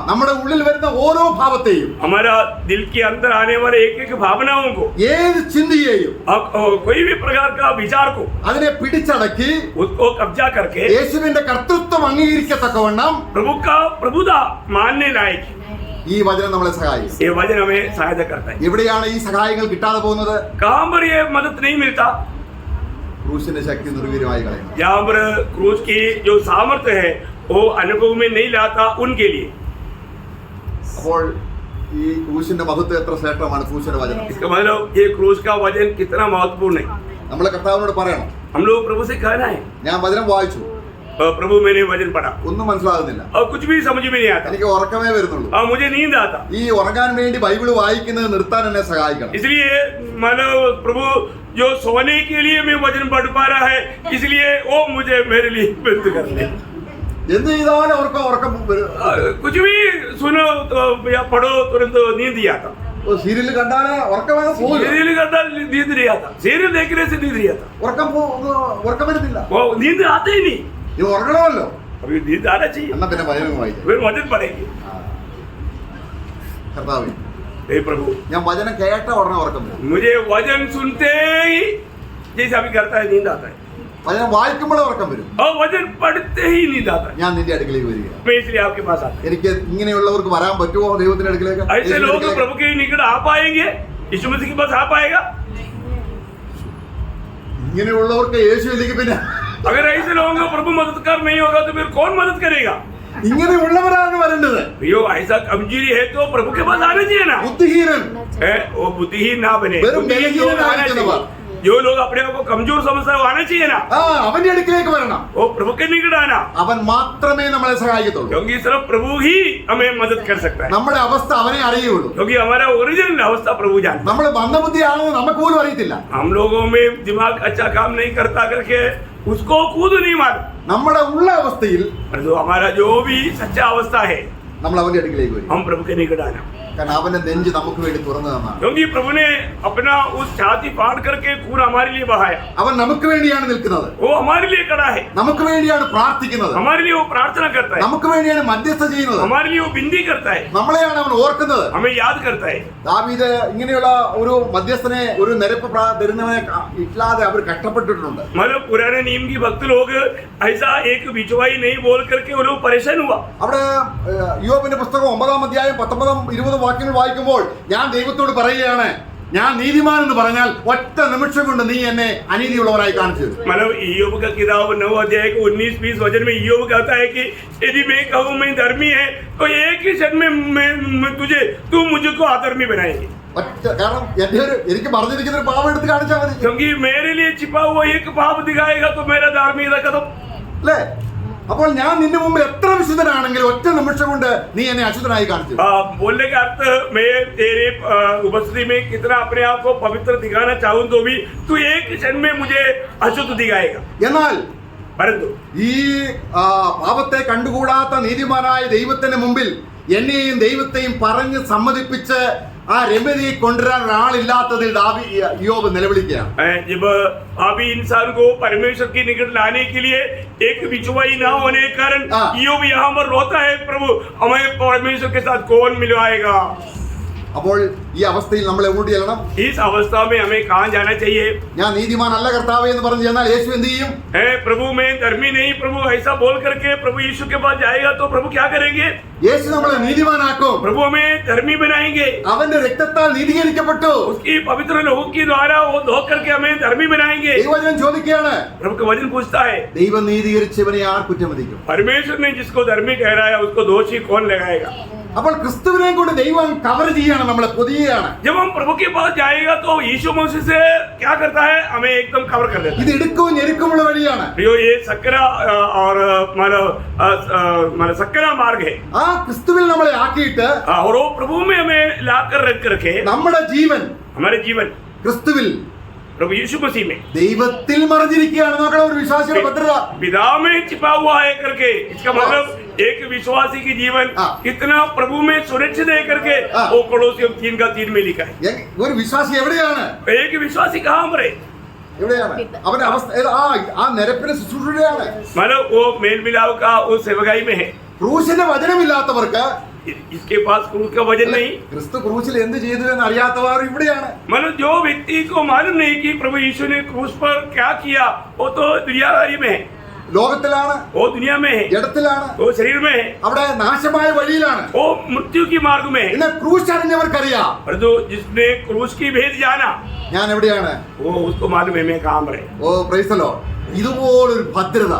നമ്മുടെ ഉള്ളിൽ വരുന്ന ഓരോ ഭാവത്തെയും, हमारा दिल के अंदर आने वाले एक एक भावनाओं को, ഏത് ചിന്തയെയും, कोई भी प्रकार का विचार को, അതിനെ പിടിച്ചടക്കി उसको कब्जा करके യേശുവിന്റെ കർത്തൃത്വം അംഗീകരിക്കത്തക്കവണ്ണം प्रभु का प्रभुता मानने लायक ഈ വചനം നമ്മളെ സഹായിക്കും. ये वचन हमें सहायता करता है. എവിടെയാണ് ഈ സഹായങ്ങൾ കിട്ടാതെ പോകുന്നത്? कहाँ पर ये मदद नहीं मिलता? ക്രൂശിന്റെ ശക്തി നിർവീര്യമായി കളയും. जहाँ पर क्रूस की जो सामर्थ्य है वो अनुभव में नहीं लाता उनके लिए. അപ്പോൾ ഈ ക്രൂശിന്റെ മഹത്വം എത്ര ശ്രേഷ്ഠമാണ് ക്രൂശിന്റെ വചനം. इसका मतलब ये क्रूस का वचन कितना महत्वपूर्ण है. നമ്മളെ കർത്താവിനോട് പറയണം, हम लोग प्रभु से कहना है, ഞാൻ വചനം വായിച്ചു, प्रभु मैंने वचन पढ़ा ഒന്നും മനസ്സിലാകുന്നില്ല, और कुछ भी समझ में नहीं आता। എനിക്ക് ഉറക്കമേ വരുന്നുള്ളൂ. मुझे नींद आता, ഈ ഉറങ്ങാൻ വേണ്ടി ബൈബിൾ വായിക്കുന്നത് നിർത്താൻ എന്നെ സഹായിക്കണം. इसलिए मानो प्रभु जो सोने के लिए मैं वचन पढ़ पा रहा है, इसलिए वो मुझे मेरे लिए बंद कर ले। എന്ത് ചെയ്താലും ഉറക്കം വരും. कुछ भी सुनो तो या पढ़ो तुरंत नींद ही आता। സീരിയൽ കണ്ടാല് ഉറക്കമേ പോകും. सीरियल करता नींद नहीं आता, सीरियल देखने से नींद नहीं आता, ഉറക്കം വരുന്നില്ല. वो नींद आते ही नहीं। നീ ഉറങ്ങണമല്ലോ, अभी नींद आना चाहिए, എന്നാ പിന്നെ വചനം വായിക്കാം. फिर वचन पढ़ेंगे। കർത്താവേ, हे प्रभु, ഞാൻ വചനം കേട്ട ഉടനെ ഉറക്കം വരും. मुझे वचन सुनते ही जैसे अभी करता है नींद आता है, വചനം വായിക്കുമ്പോഴേ ഉറക്കം വരും. और वचन पढ़ते ही नींद आता है। ഞാൻ നിന്റെ അടുക്കലേക്ക് വരിക. मैं इसलिए आपके पास आता എനിക്ക് ഇങ്ങനെയുള്ളവർക്ക് വരാൻ പറ്റുമോ ദൈവത്തിന്റെ അടുക്കലേക്ക്? हूँ। ऐसे लोग प्रभु के निकट आ पाएंगे, यीशु मसीह के पास आ पाएगा? ഇങ്ങനെയുള്ളവർക്ക് യേശു ഇല്ലെങ്കിൽ പിന്നെ अगर ऐसे लोगों को प्रभु मददगार नहीं होगा तो फिर कौन मदद करेगा? ഇങ്ങനെയുള്ളവരാണ് വരേണ്ടത്. यो ऐसा कमजोरी है तो प्रभु के पास आना चाहिए ना। ബുദ്ധിഹീനൻ, वो बुद्धिहीन ना बने, വെറും बुद्धिहीन लोग आना ബലഹീനനായിരിക്കുന്നവർ. चाहिए। जो लोग अपने आप को कमजोर समझता है वो आना चाहिए ना, അവന്റെ അടുക്കലേക്ക് വരണം. वो प्रभु के निकट आना, അവൻ മാത്രമേ നമ്മളെ സഹായിക്കത്തുള്ളൂ. क्योंकि सिर्फ प्रभु ही हमें मदद कर सकता है, നമ്മുടെ അവസ്ഥ അവനെ അറിയുള്ളൂ. क्योंकि हमारा ओरिजिनल अवस्था प्रभु जानता है। നമ്മൾ മന്ദബുദ്ധിയാണെന്ന് നമുക്ക് പോലും അറിയത്തില്ല. हम लोगों में दिमाग अच्छा काम नहीं करता करके उसको खुद नहीं मालूम, നമ്മുടെ ഉള്ള അവസ്ഥയിൽ परंतु हमारा जो भी सच्चा अवस्था है നമ്മൾ അവന്റെ അടുക്കിലേക്ക് വരും. हम प्रभु के निकट आना, കാരണം അവന്റെ നെഞ്ച് നമുക്ക് വേണ്ടി തുറന്നു തന്നാണ്. क्योंकि प्रभु ने अपना उस छाती फाड़ करके खून हमारे लिए बहाया, അവൻ നമുക്ക് വേണ്ടിയാണ് നിൽക്കുന്നത്, वो हमारे लिए खड़ा है, നമുക്ക് വേണ്ടിയാണ് പ്രാർത്ഥിക്കുന്നത്, हमारे लिए वो प्रार्थना करता है, നമുക്ക് വേണ്ടിയാണ് മധ്യസ്ഥ ചെയ്യുന്നത്, हमारे लिए वो बिंदी करता है, നമ്മളെയാണ് അവൻ ഓർക്കുന്നത്. हमें याद करता है। ദാവീദ് ഇങ്ങനെയുള്ള ഒരു മധ്യസ്ഥനെ, ഒരു നിരപ്പ് തരുന്നവനെ ഇല്ലാതെ അവർ കഷ്ടപ്പെട്ടിട്ടുണ്ട്. मतलब पुराने नियम की भक्त लोग ऐसा एक बिचवाई नहीं बोल करके वो लोग परेशान हुआ। അവിടെ യോബിന്റെ പുസ്തകം 9-ാം അധ്യായം 19-20 വാക്യങ്ങൾ വായിക്കുമ്പോൾ ഞാൻ ദൈവത്തോട് പറയുകയാണ്, ഞാൻ നീതിമാൻ എന്ന് പറഞ്ഞാൽ ഒറ്റ നിമിഷം കൊണ്ട് നീ എന്നെ അനീതിയുള്ളവരായി കാണിച്ചു. मतलब ईयोब का किताब 9 अध्याय के 19-20 वचन में ईयोब कहता है कि यदि मैं कहूँ मैं धर्मी है तो एक ही क्षण में मैं तुझे तू मुझको अधर्मी बनाएगी, ഒറ്റ കാരണം എനിക്ക് മറഞ്ഞിരിക്കുന്ന ഒരു പാവം എടുത്ത് കാണിച്ചാൽ മതി. क्योंकि मेरे लिए छिपा हुआ एक पाप दिखाएगा तो मेरा धार्मिकता खत्म। അല്ലേ? അപ്പോൾ ഞാൻ നിന്റെ മുമ്പിൽ എത്ര വിശുദ്ധനാണെങ്കിലും ഒറ്റ നിമിഷം കൊണ്ട് നീ എന്നെ അശുദ്ധനായി കാണിച്ചു. बोलने का अर्थ मैं तेरे उपस्थिति में कितना अपने आप को पवित्र दिखाना चाहूँ तो भी तू एक क्षण में मुझे अशुद्ध दिखाएगा। എന്നാൽ परंतु ഈ പാപത്തെ കണ്ടുകൂടാത്ത നീതിമാനായ ദൈവത്തിന്റെ മുമ്പിൽ എന്നെയും ദൈവത്തെയും പറഞ്ഞ് സമ്മതിപ്പിച്ച് ആ രമ്യതയെ കൊണ്ടുവരാൻ ഒരാളില്ലാത്തതിൽ യോബ് നിലവിളിക്കുകയാണ്. जब अभी इंसान को परमेश्वर के निकट लाने के लिए एक बिचवाई ना होने के कारण ईयोब यहाँ पर रोता है, प्रभु हमें परमेश्वर के साथ कौन मिलवाएगा? അപ്പോൾ ഈ അവസ്ഥയിൽ നമ്മൾ എങ്ങോട്ട് ചെല്ലണം? इस अवस्था में हमें कहाँ जाना चाहिए? ഞാൻ നീതിമാനല്ല കർത്താവേ എന്ന് പറഞ്ഞു ചെന്നാൽ യേശു എന്ത് ചെയ്യും? प्रभु मैं धर्मी नहीं, प्रभु ऐसा बोल करके प्रभु यीशु के पास जाएगा तो प्रभु क्या करेंगे? യേശു നമ്മളെ നീതിമാനാക്കും. प्रभु हमें धर्मी बनाएंगे, അവന്റെ രക്തത്താൽ നീതീകരിക്കപ്പെട്ടു. उसकी पवित्र लहू के द्वारा वो धो करके हमें धर्मी बनाएंगे। ദൈവവചനം ചോദിക്കുകയാണ്, प्रभु का वचन पूछता है ദൈവം നീതീകരിച്ചവനെ ആർ കുറ്റം വിധിക്കും? परमेश्वर ने जिसको धर्मी ठहराया उसको दोषी कौन लगाएगा? അപ്പോൾ ക്രിസ്തുവിനെ കൊണ്ട് ദൈവം കവർ ചെയ്യാണ്, നമ്മളെ പൊതിയാണ്. जब हम प्रभु के पास जाएगा तो यीशु मसीह से क्या करता है? हमें एकदम कवर कर देता है। ഇത് ഇടുക്കവും ഞെരുക്കമുള്ള വഴിയാണ്. ये सकरा और मतलब सकरा मार्ग है, ആ ക്രിസ്തുവിൽ നമ്മളെ ആക്കിയിട്ട് और वो प्रभु में हमें ला कर रख रखे നമ്മുടെ ജീവൻ हमारे जीवन ക്രിസ്തുവിൽ प्रभु यीशु मसीह में ദൈവത്തിൽ മറഞ്ഞിരിക്കുകയാണ്. നോക്കണം, ഒരു വിശ്വാസിയുടെ ഭദ്രത. पिता में छिपा हुआ है करके, इसका मतलब एक विश्वासी की जीवन कितना प्रभु में सुरक्षित है करके वो कोलोसियम 3:3 में लिखा है। ഒരു വിശ്വാസി എവിടെയാണ്? एक विश्वासी कहाँ पर है? എവിടെയാണ് അവന്റെ അവസ്ഥ? ആ നിരപ്പിന് ശുശ്രൂഷയാണ്. मतलब वो मेल मिलाप का वो सेवकाई में है। ക്രൂശിന്റെ വചനമില്ലാത്തവർക്ക്, इसके पास क्रूस का वजन नहीं, ക്രിസ്തു ക്രൂശിൽ എന്ത് ചെയ്തു എന്ന് അറിയാത്തവർ ഇവിടെയാണ്. मतलब जो व्यक्ति को मालूम नहीं कि प्रभु यीशु ने क्रूस पर क्या किया, वो तो दुनियादारी में है, ലോകത്തിലാണ്, वो दुनिया में है, ജഡത്തിലാണ്, वो शरीर में है, അവിടെ നാശമായ വഴിയിലാണ്. वो मृत्यु की मार्ग में है। ഇന്ന് ക്രൂശ് അറിഞ്ഞവർക്കറിയാം परंतु जिसने क्रूस की भेद जाना ഞാൻ എവിടെയാണ്. वो उसको मालूम है मैं कहाँ पर है। ഓ പ്രൈസ് ദി ലോർഡ്. ഇതുപോലൊരു ഭദ്രത,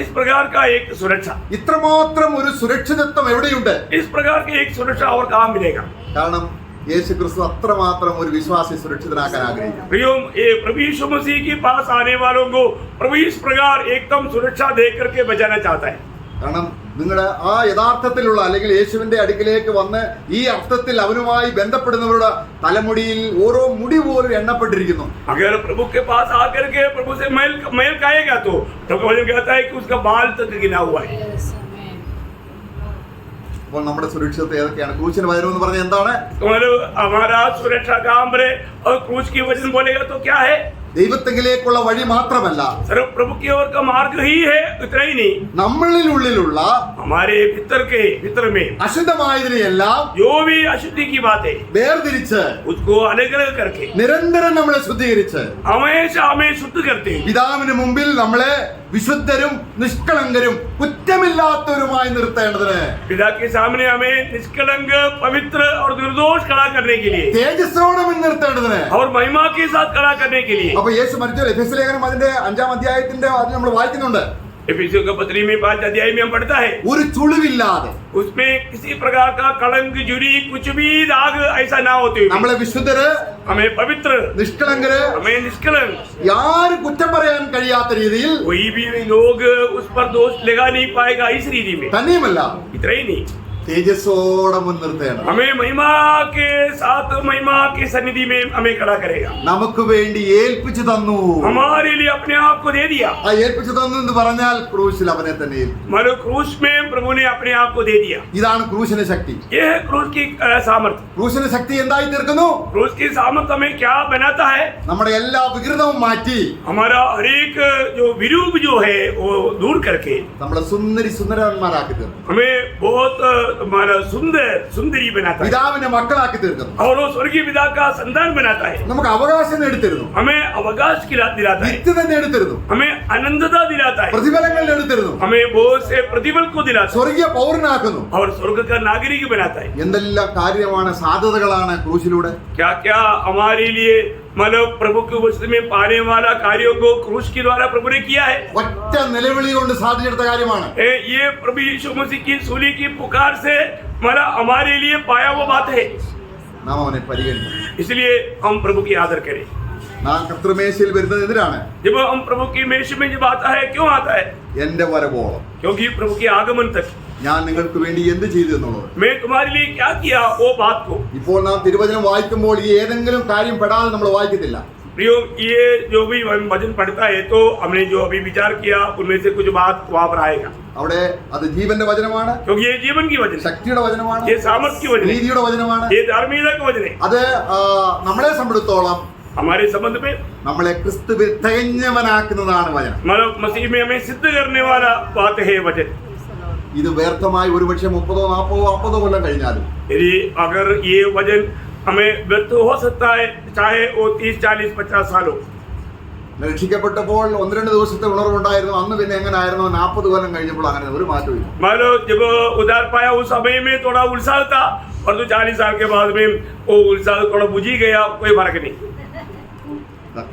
इस प्रकार का एक सुरक्षा, ഇത്രമാത്രം ഒരു സുരക്ഷിതത്വം എവിടെയുണ്ട്? इस प्रकार की एक सुरक्षा और कहाँ मिलेगा? കാരണം യേശു ക്രിസ്തു അത്രമാത്രം ഒരു വിശ്വാസി സുരക്ഷിതനാക്കാൻ ആഗ്രഹിക്കുന്നു. प्रियो, ये प्रभु यीशु मसीह के पास आने वालों को प्रभु इस प्रकार एकदम सुरक्षा दे करके बचाना चाहता है. കാരണം നിങ്ങളുടെ ആ യഥാർത്ഥത്തിലുള്ള അല്ലെങ്കിൽ യേശുവിന്റെ അടുക്കിലേക്ക് വന്ന് ഈ അർത്ഥത്തിൽ അവനുമായി ബന്ധപ്പെടുന്നവരുടെ തലമുടിയിൽ ഓരോ മുടി പോലും എണ്ണപ്പെട്ടിരിക്കുന്നു. अगर प्रभु के पास आकर के प्रभु से मैल खाएगा तो प्रभु वचन कहता है कि उसका बाल तक गिना हुआ है. അപ്പോൾ നമ്മുടെ സുരക്ഷിതത്വം ഏതൊക്കെയാണ്? ക്രൂശിന് വചനം എന്ന് പറഞ്ഞാൽ എന്താണ്? हमारा सुरक्षा का हमरे और क्रूस की वचन बोलेगा तो क्या है? ദൈവത്തെങ്കിലേക്കുള്ള വഴി മാത്രമല്ല, सिर्फ प्रभु की ओर का मार्ग ही है, इतना ही नहीं. നമ്മളിലുള്ള हमारे भीतर में അശുദ്ധമായതിനെയെല്ലാം जो भी अशुद्धि की बात है വേർതിരിച്ച് उसको अलग अलग करके നിരന്തരം നമ്മളെ ശുദ്ധീകരിച്ച് हमेशा हमें शुद्ध करते हैं. പിതാവിന് മുമ്പിൽ നമ്മളെ വിശുദ്ധരും നിഷ്കളങ്കരും കുറ്റമില്ലാത്തവരുമായി നിർത്തേണ്ടതിന്, पिता के सामने हमें निष्कलंक, पवित्र और निर्दोष खड़ा करने के लिए തേജസ്സോടെ നിർത്തേണ്ടതിന് और महिमा के साथ खड़ा करने के लिए. അപ്പൊ യേശു മരിച്ച എഫെസ്യ ലേഖനം അതിന്റെ 5-ാം അധ്യായത്തിന്റെ അത് നമ്മൾ വായിക്കുന്നുണ്ട്. एफिसियों का पत्री में 5 अध्याय में हम पढ़ता है, ഒരു ചുളിവില്ലാതെ उसमें किसी प्रकार का कलंक, जुरी, कुछ भी दाग ऐसा ना होते हुए നമ്മളെ വിശുദ്ധര്, हमें पवित्र, നിഷ്കളങ്കര്, हमें निष्कलंक, യാരും കുറ്റം പറയാൻ കഴിയാത്ത രീതിയിൽ, कोई भी लोग उस पर दोष लगा नहीं पाएगा इस रीति में. തന്നെയുമല്ല इतना ही नहीं, തേജസ്സോടെ നിർത്തേണം. हमें महिमा के साथ, महिमा की सन्निधि में हमें खड़ा करेगा. നമുക്ക് വേണ്ടി ഏൽപ്പിച്ചു തന്നു. हमारे लिए अपने आप को दे दिया. ആ ഏൽപ്പിച്ചു തന്നു എന്ന് പറഞ്ഞാൽ ക്രൂശിൽ അവനെ തന്നെ ഏൽപ്പിച്ചു. मतलब क्रूस में प्रभु ने अपने आप को दे दिया. ഇതാണ് ക്രൂശിന്റെ ശക്തി. ये है क्रूस की सामर्थ्य. ക്രൂശിന്റെ ശക്തി എന്തായി തീർക്കുന്നു? क्रूस की सामर्थ्य हमें क्या बनाता है? നമ്മുടെ എല്ലാ വികൃതവും മാറ്റി हमारा हर एक जो विरूप जो है वो दूर करके നമ്മളെ സുന്ദരന്മാരാക്കി തീർക്കും. हमें बहुत हमारा सुंदरी बनाता है പിതാവിന്റെ മക്കളാക്കി തീർക്കുന്നു. और वो स्वर्गीय पिता का संतान बनाता है. നമുക്ക് അവകാശം നേടിത്തരുന്നു. हमें अवकाश दिलाता है, വിത്ത് തന്നെ എടുത്തിരുന്നു. हमें आनंदता दिलाता है, പ്രതിഫലങ്ങൾ എടുത്തിരുന്നു. हमें बहुत से प्रतिफल को दिलाता है സ്വർഗീയ പൗരനാക്കുന്നു. और स्वर्ग का नागरिक बनाता है. എന്തെല്ലാം കാര്യമാണ്, സാധ്യതകളാണ് ക്രൂശിലൂടെ. क्या क्या हमारे लिए मतलब प्रभु के वचन में पाने वाला कार्यों को क्रूस के द्वारा प्रभु ने किया है. ഒറ്റ നിലവിളി കൊണ്ട് സാധിച്ചെടുത്ത കാര്യമാണ്. ये प्रभु यीशु मसीह की सूली की पुकार से मतलब हमारे लिए पाया हुआ बात है. നാം അവനെ പരിഗണിക്കണം. इसलिए हम प्रभु की आदर करें. നാം കർത്തൃമേശയിൽ വരുന്നത് എന്തിനാണ്? जब हम प्रभु की मेष में जब आता है, क्यों आता है? എന്റെ വരവോളം क्योंकि प्रभु के आगमन तक ഞാൻ നിങ്ങൾക്ക് വേണ്ടി എന്ത് ചെയ്തു എന്നുള്ളത്. मैं तुम्हारे लिए क्या किया वो बात को. ഇപ്പോൾ നാം തിരുവചനം വായിക്കുമ്പോൾ ഈ ഏതെങ്കിലും കാര്യം പെടാതെ നമ്മൾ വായിക്കത്തില്ല. प्रियो, ये जो भी वचन पढ़ता है तो हमने जो अभी विचार किया उनमें से कुछ बात वहां पर आएगा, അവിടെ അത് ജീവന്റെ വചനമാണ്, क्योंकि ये जीवन की वचन है, ശക്തിയുടെ വചനമാണ്, ये सामर्थ्य की वचन है, നീതിയുടെ വചനമാണ്. ये धार्मिकता का वचन है. അത് നമ്മളെ സംബന്ധിച്ചിടത്തോളം हमारे संबंध में നമ്മളെ ക്രിസ്തുവിൽ തികഞ്ഞവനാക്കുന്നതാണ് വചനം. मतलब मसीह में हमें सिद्ध करने वाला बात है वचन. ഇത് വ്യർത്ഥമായി ഒരുപക്ഷെ 30, 40, 50 കൊല്ലം കഴിഞ്ഞാലും यदि अगर ये वचन हमें व्यर्थ हो सकता है, चाहे वो 30, 40, 50 साल हो. രക്ഷിക്കപ്പെട്ടപ്പോൾ 1-2 ദിവസത്തെ ഉണർവുണ്ടായിരുന്നു. അന്ന് പിന്നെ എങ്ങനെ ആയിരുന്നു? 40 കൊല്ലം കഴിഞ്ഞപ്പോൾ അങ്ങനെ ഒരു മാറ്റവും ഇല്ല. मान लो जब उधार पाया उस समय में थोड़ा उत्साह था, और तो 40 साल के बाद में वो उत्साह थोड़ा बुझ ही गया, कोई फर्क नहीं.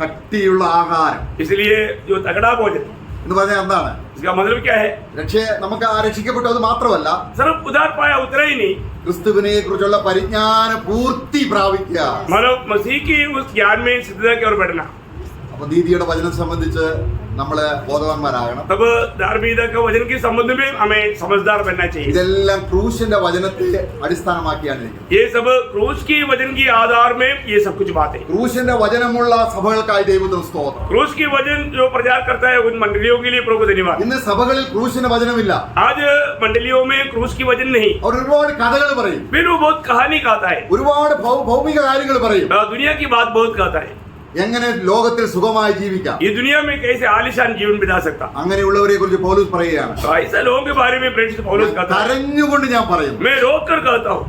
കട്ടിയുള്ള ആഹാരം इसलिए जो तगड़ा भोजन, എന്ന് പറഞ്ഞാൽ എന്താണ്? इसका मतलब क्या है? നമുക്ക് ആ രക്ഷിക്കപ്പെട്ടത് മാത്രമല്ല, सिर्फ उधार पाया उतना ही नहीं, ക്രിസ്തുവിനെ കുറിച്ചുള്ള പരിജ്ഞാന പൂർത്തി പ്രാപിക്കുക. मतलब मसीह की उस ज्ञान में सिद्धता की ओर बढ़ना. അപ്പൊ നീതിയുടെ വചനം സംബന്ധിച്ച് നമ്മള് ബോധവാന്മാരാകണം. तब धार्मिकता के वचन के संबंध में हमें समझदार बनना चाहिए. ഇതെല്ലാം ക്രൂശിന്റെ വചനത്തെ അടിസ്ഥാനമാക്കിയാണ് ഇരിക്കുന്നത്. ये सब क्रूस की वचन की आधार में ये सब कुछ बातें. ക്രൂശിന്റെ വചനമുള്ള സഭകൾക്കായി ദൈവത്തിന് സ്തോത്രം. क्रूस की वचन जो प्रचार करता है उन मंडलियों के लिए प्रभु को धन्यवाद. ഇന്ന് സഭകളിൽ ക്രൂശിന്റെ വചനമില്ല. आज मंडलियों में क्रूस की वचन नहीं, അവർ ഒരുപാട് കഥകൾ പറയും, फिर वो बहुत कहानी कहता है, ഒരുപാട് ഭൗമിക കാര്യങ്ങൾ പറയും. दुनिया की बात बहुत कहता है, എങ്ങനെ ലോകത്തിൽ സുഖമായി ജീവിക്കാം. ये दुनिया में कैसे आलिशान जीवन बिता सकता. അങ്ങനെയുള്ളവരെ കുറിച്ച് പൗലോസ് പറയുകയാണ്. तो ऐसे लोगों के बारे में प्रेरित पौलुस कहता है, കരഞ്ഞുകൊണ്ട് ഞാൻ പറയും. मैं रोक कर कहता हूँ.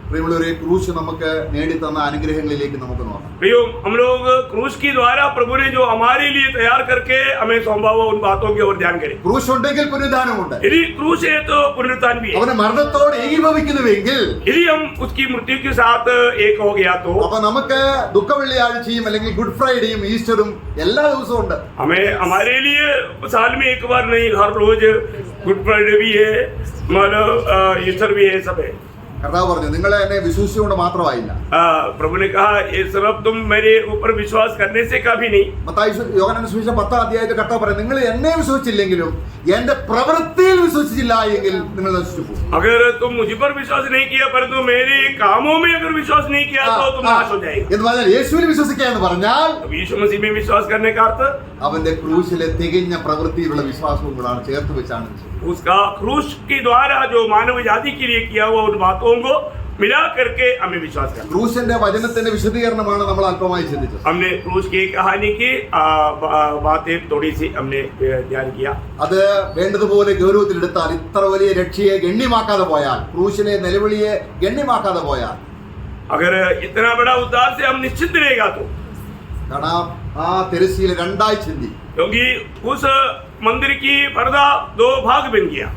പ്രിയമുള്ളവരെ, ക്രൂശ് നമുക്ക് നേടിത്തന്ന അനുഗ്രഹങ്ങളിലേക്ക് നമുക്ക് നോക്കാം. प्रियो, हम लोग क्रूस की द्वारा प्रभु ने जो हमारे लिए तैयार करके हमें सौंपा हुआ उन बातों की ओर ध्यान करें. ക്രൂശ് ഉണ്ടെങ്കിൽ പുനരുദ്ധാനമുണ്ട്. यदि क्रूस है तो पुनरुत्थान भी है. അവന്റെ മരണത്തോട് ഏകീഭവിക്കുന്നുവെങ്കിൽ यदि हम उसकी मृत्यु के साथ एक हो गया तो അപ്പൊ നമുക്ക് ദുഃഖവെള്ളിയാഴ്ചയും അല്ലെങ്കിൽ ഗുഡ് ഫ്രൈഡേയും ഈസ്റ്ററും എല്ലാ ദിവസവും ഉണ്ട്. हमें हमारे लिए साल में एक बार नहीं, हर रोज गुड फ्राइडे भी है, मतलब ईस्टर भी है, सब है. കർത്താവ് പറഞ്ഞു നിങ്ങളെ എന്നെ വിശ്വസിച്ചുകൊണ്ട് മാത്രമായില്ല. प्रभु ने कहा ये सब तुम मेरे ऊपर विश्वास करने से कभी नहीं. മത്തായി യോഹന്നാന്റെ സുവിശേഷം 10-ാം അധ്യായത്തിൽ കർത്താവ് പറഞ്ഞു നിങ്ങൾ എന്നെ വിശ്വസിച്ചില്ലെങ്കിലും എന്റെ പ്രവൃത്തിയിൽ വിശ്വസിച്ചില്ല എങ്കിൽ നിങ്ങൾ നശിച്ചു പോകും. अगर तुम मुझ पर विश्वास नहीं किया परंतु मेरे कामों में अगर विश्वास नहीं किया तो तुम नाश हो जाएगा. എന്ന് പറഞ്ഞാൽ യേശുവിൽ വിശ്വസിക്കുക എന്ന് പറഞ്ഞാൽ यीशु मसीह में विश्वास करने का अर्थ അവന്റെ ക്രൂശിലെ തികഞ്ഞ പ്രവൃത്തിയിലുള്ള വിശ്വാസവും കൂടാണ് ചേർത്ത് വെച്ചാണ്. उसका क्रूस के द्वारा जो मानव जाति के लिए किया हुआ उन बातों को मिला करके हमें विश्वास करना. ക്രൂശിന്റെ വചനത്തിന്റെ വിശദീകരണമാണ് നമ്മൾ അല്പമായി ചിന്തിച്ചത്. हमने क्रूस की कहानी की बातें थोड़ी सी हमने ध्यान किया. അത് വേണ്ടതുപോലെ ഗൗരവത്തിലെടുത്താൽ ഇത്ര വലിയ രക്ഷയെ ഗണ്യമാക്കാതെ പോയാൽ, ക്രൂശിലെ നിലവിളിയെ ഗണ്യമാക്കാതെ പോയാൽ, अगर इतना बड़ा उद्धार से हम निश्चित रहेगा तो കാരണം ആ തിരശ്ശീല രണ്ടായി ചിന്തി. क्योंकि उस मंदिर की पर्दा दो भाग बन गया.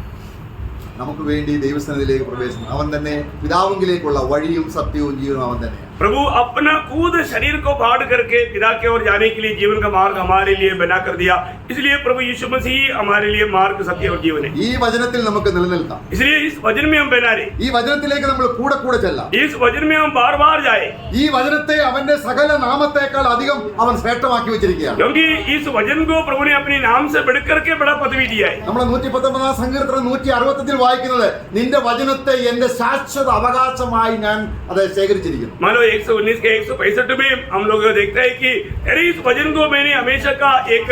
നമുക്ക് വേണ്ടി ദൈവസന്നിധിയിലേക്ക് പ്രവേശനം അവൻ തന്നെ, പിതാവിലേക്കുള്ള വഴിയും സത്യവും ജീവനും അവൻ തന്നെ. प्रभु अपना खुद शरीर को फाड़ करके पिता की ओर जाने के लिए जीवन का मार्ग हमारे लिए बना कर दिया. इसलिए प्रभु यीशु मसीह हमारे लिए मार्ग, सत्य और जीवन है. ഈ വചനത്തിൽ നമുക്ക് നിലനിൽക്കാം. इसलिए इस वचन में हम बना रहे. ഈ വചനത്തിലേക്ക് നമ്മൾ കൂടെ കൂടെ ചെല്ലാം. इस वचन में हम बार बार जाए. ഈ വചനത്തെ അവന്റെ സകല നാമത്തേക്കാൾ അധികം അവൻ ശ്രേഷ്ഠമാക്കി വെച്ചിരിക്കുകയാണ്. क्योंकि इस वचन को प्रभु ने अपने नाम से बढ़ करके बड़ा पदवी दिया है. നമ്മൾ 119 സങ്കീർത്തനം 160 വായിക്കുന്നത് നിന്റെ വചനത്തെ എന്റെ ശാശ്വത അവകാശമായി ഞാൻ അത് ശേഖരിച്ചിരിക്കുന്നു. मानो 119 के 165 में हम लोग देखते हैं कि अरे इस वचन को मैंने हमेशा का एक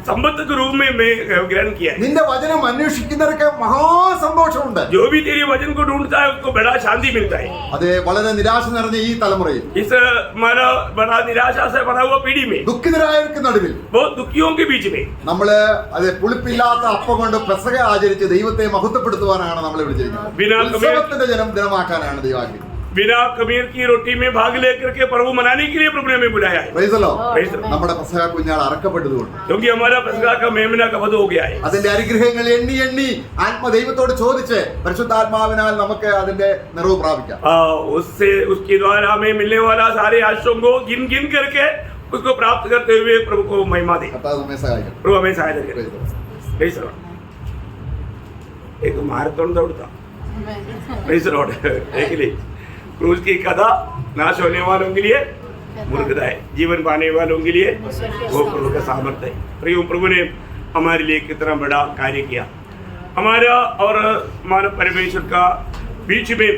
संबंध के रूप में मैं ग्रहण किया है. നിന്റെ വചനം അന്വേഷിക്കുന്നവർക്ക് മഹാസന്തോഷമുണ്ട്. जो भी तेरे वचन को ढूंढता है उसको बड़ा शांति मिलता है. അത് വളരെ നിരാശ നിറഞ്ഞ ഈ തലമുറയിൽ, इस हमारा बड़ा निराशा से भरा हुआ पीढ़ी में, ദുഃഖിതരായവർക്ക് നടുവിൽ बहुत दुखियों के बीच में നമ്മള് അത് പുളിപ്പില്ലാത്ത അപ്പം കൊണ്ട് പെസക ആചരിച്ച് ദൈവത്തെ മഹത്വപ്പെടുത്തുവാനാണ് നമ്മളെ വിളിച്ചിരിക്കുന്നത്. बिना ഉത്സവത്തിന്റെ ദിനമാക്കാനാണ് ദൈവാഗ്യം. बिना खमीर की रोटी में भाग लेकर के प्रभु मनाने के लिए प्रभु ने हमें बुलाया है. Praise the Lord. Praise the Lord. നമ്മുടെ പെസക കുഞ്ഞാൾ അറക്കപ്പെട്ടതുകൊണ്ട് क्योंकि हमारा पसका का मेमना का वध हो गया है. അതിന്റെ അനുഗ്രഹങ്ങൾ എണ്ണി എണ്ണി ആത്മദൈവത്തോട് ചോദിച്ച് പരിശുദ്ധാത്മാവിനാൽ നമുക്ക് അതിന്റെ നിറവ് പ്രാപിക്കാം. उससे उसके द्वारा हमें मिलने वाला सारे आशीषों को गिन गिन करके उसको प्राप्त करते हुए प्रभु को महिमा दे. കർത്താവ് നമ്മെ സഹായിക്കും. प्रभु हमें सहायता करे. Praise the Lord. Praise the Lord. एक मैराथन दौड़ता. Praise the Lord. एक लिए क्रूस की कथा नाश होने वालों के लिए मूर्खता है, जीवन पाने वालों के लिए वो प्रभु का सामर्थ्य है. प्रभु ने हमारे लिए कितना बड़ा कार्य किया. हमारा और मानव परमेश्वर का बीच में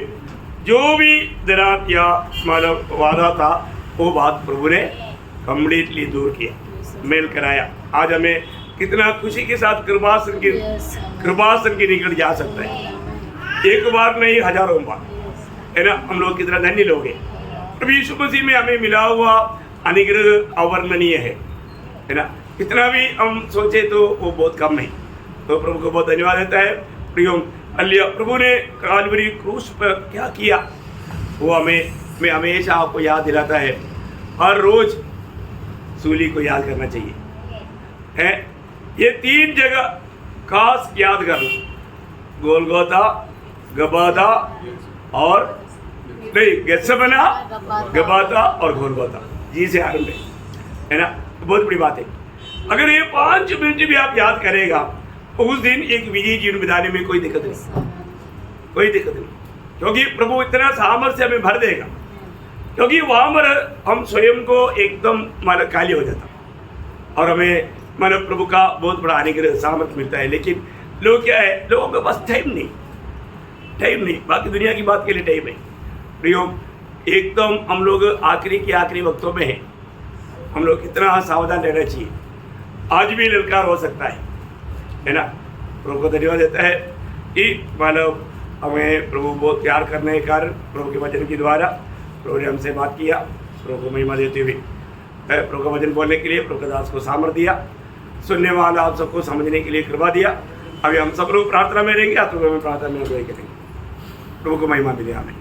जो भी दरार या मानव वादा था वो बात प्रभु ने कंप्लीटली दूर किया, मेल कराया. आज हमें कितना खुशी के साथ कृपासन की निकट जा सकता है. एक बार नहीं, हजारों बार, है ना. हम लोग कितना धन्य लोग हैं. प्रभु यीशु मसीह में हमें मिला हुआ अनुग्रह अवर्णनीय है ना. कितना भी हम सोचे तो वो बहुत कम है. तो प्रभु को बहुत धन्यवाद देता है. प्रियो अल्लाह, प्रभु ने काल्वरी क्रूस पर क्या किया वो हमें हमेशा आपको याद दिलाता है. हर रोज सूली को याद करना चाहिए है. ये 3 जगह खास याद करना, गोलगोथा, गबादा और नहीं, गेत्सेमना, गबाता और गोलगोथा जी से आरंभ है ना. बहुत बड़ी बात है. अगर ये 5 मिनट भी आप याद करेगा तो उस दिन एक विजयी जीवन बिताने में कोई दिक्कत नहीं, कोई दिक्कत नहीं. क्योंकि प्रभु इतना सामर्थ्य हमें भर देगा. क्योंकि वहाँ पर हम स्वयं को एकदम माना खाली हो जाता और हमें माना प्रभु का बहुत बड़ा अनुग्रह सामर्थ्य मिलता है. लेकिन लोग क्या है, लोगों के पास टाइम नहीं, बाकी दुनिया की बात के लिए टाइम है. प्रियो, एकदम हम लोग आखिरी के आखिरी वक्तों में हैं. हम लोग कितना सावधान रहना चाहिए. आज भी ललकार हो सकता है ना. प्रभु को धन्यवाद देता है कि मानव हमें प्रभु बहुत प्यार करने के कारण प्रभु के वचन के द्वारा प्रभु ने हमसे बात किया. प्रभु को महिमा देते हुए प्रभु का वचन बोलने के लिए प्रभु का दास को सामर्थ्य दिया, सुनने वाला आप सबको समझने के लिए कृपा दिया. अभी हम सब लोग प्रार्थना में रहेंगे, आप लोग प्रार्थना में करेंगे. प्रभु को महिमा मिले. हमें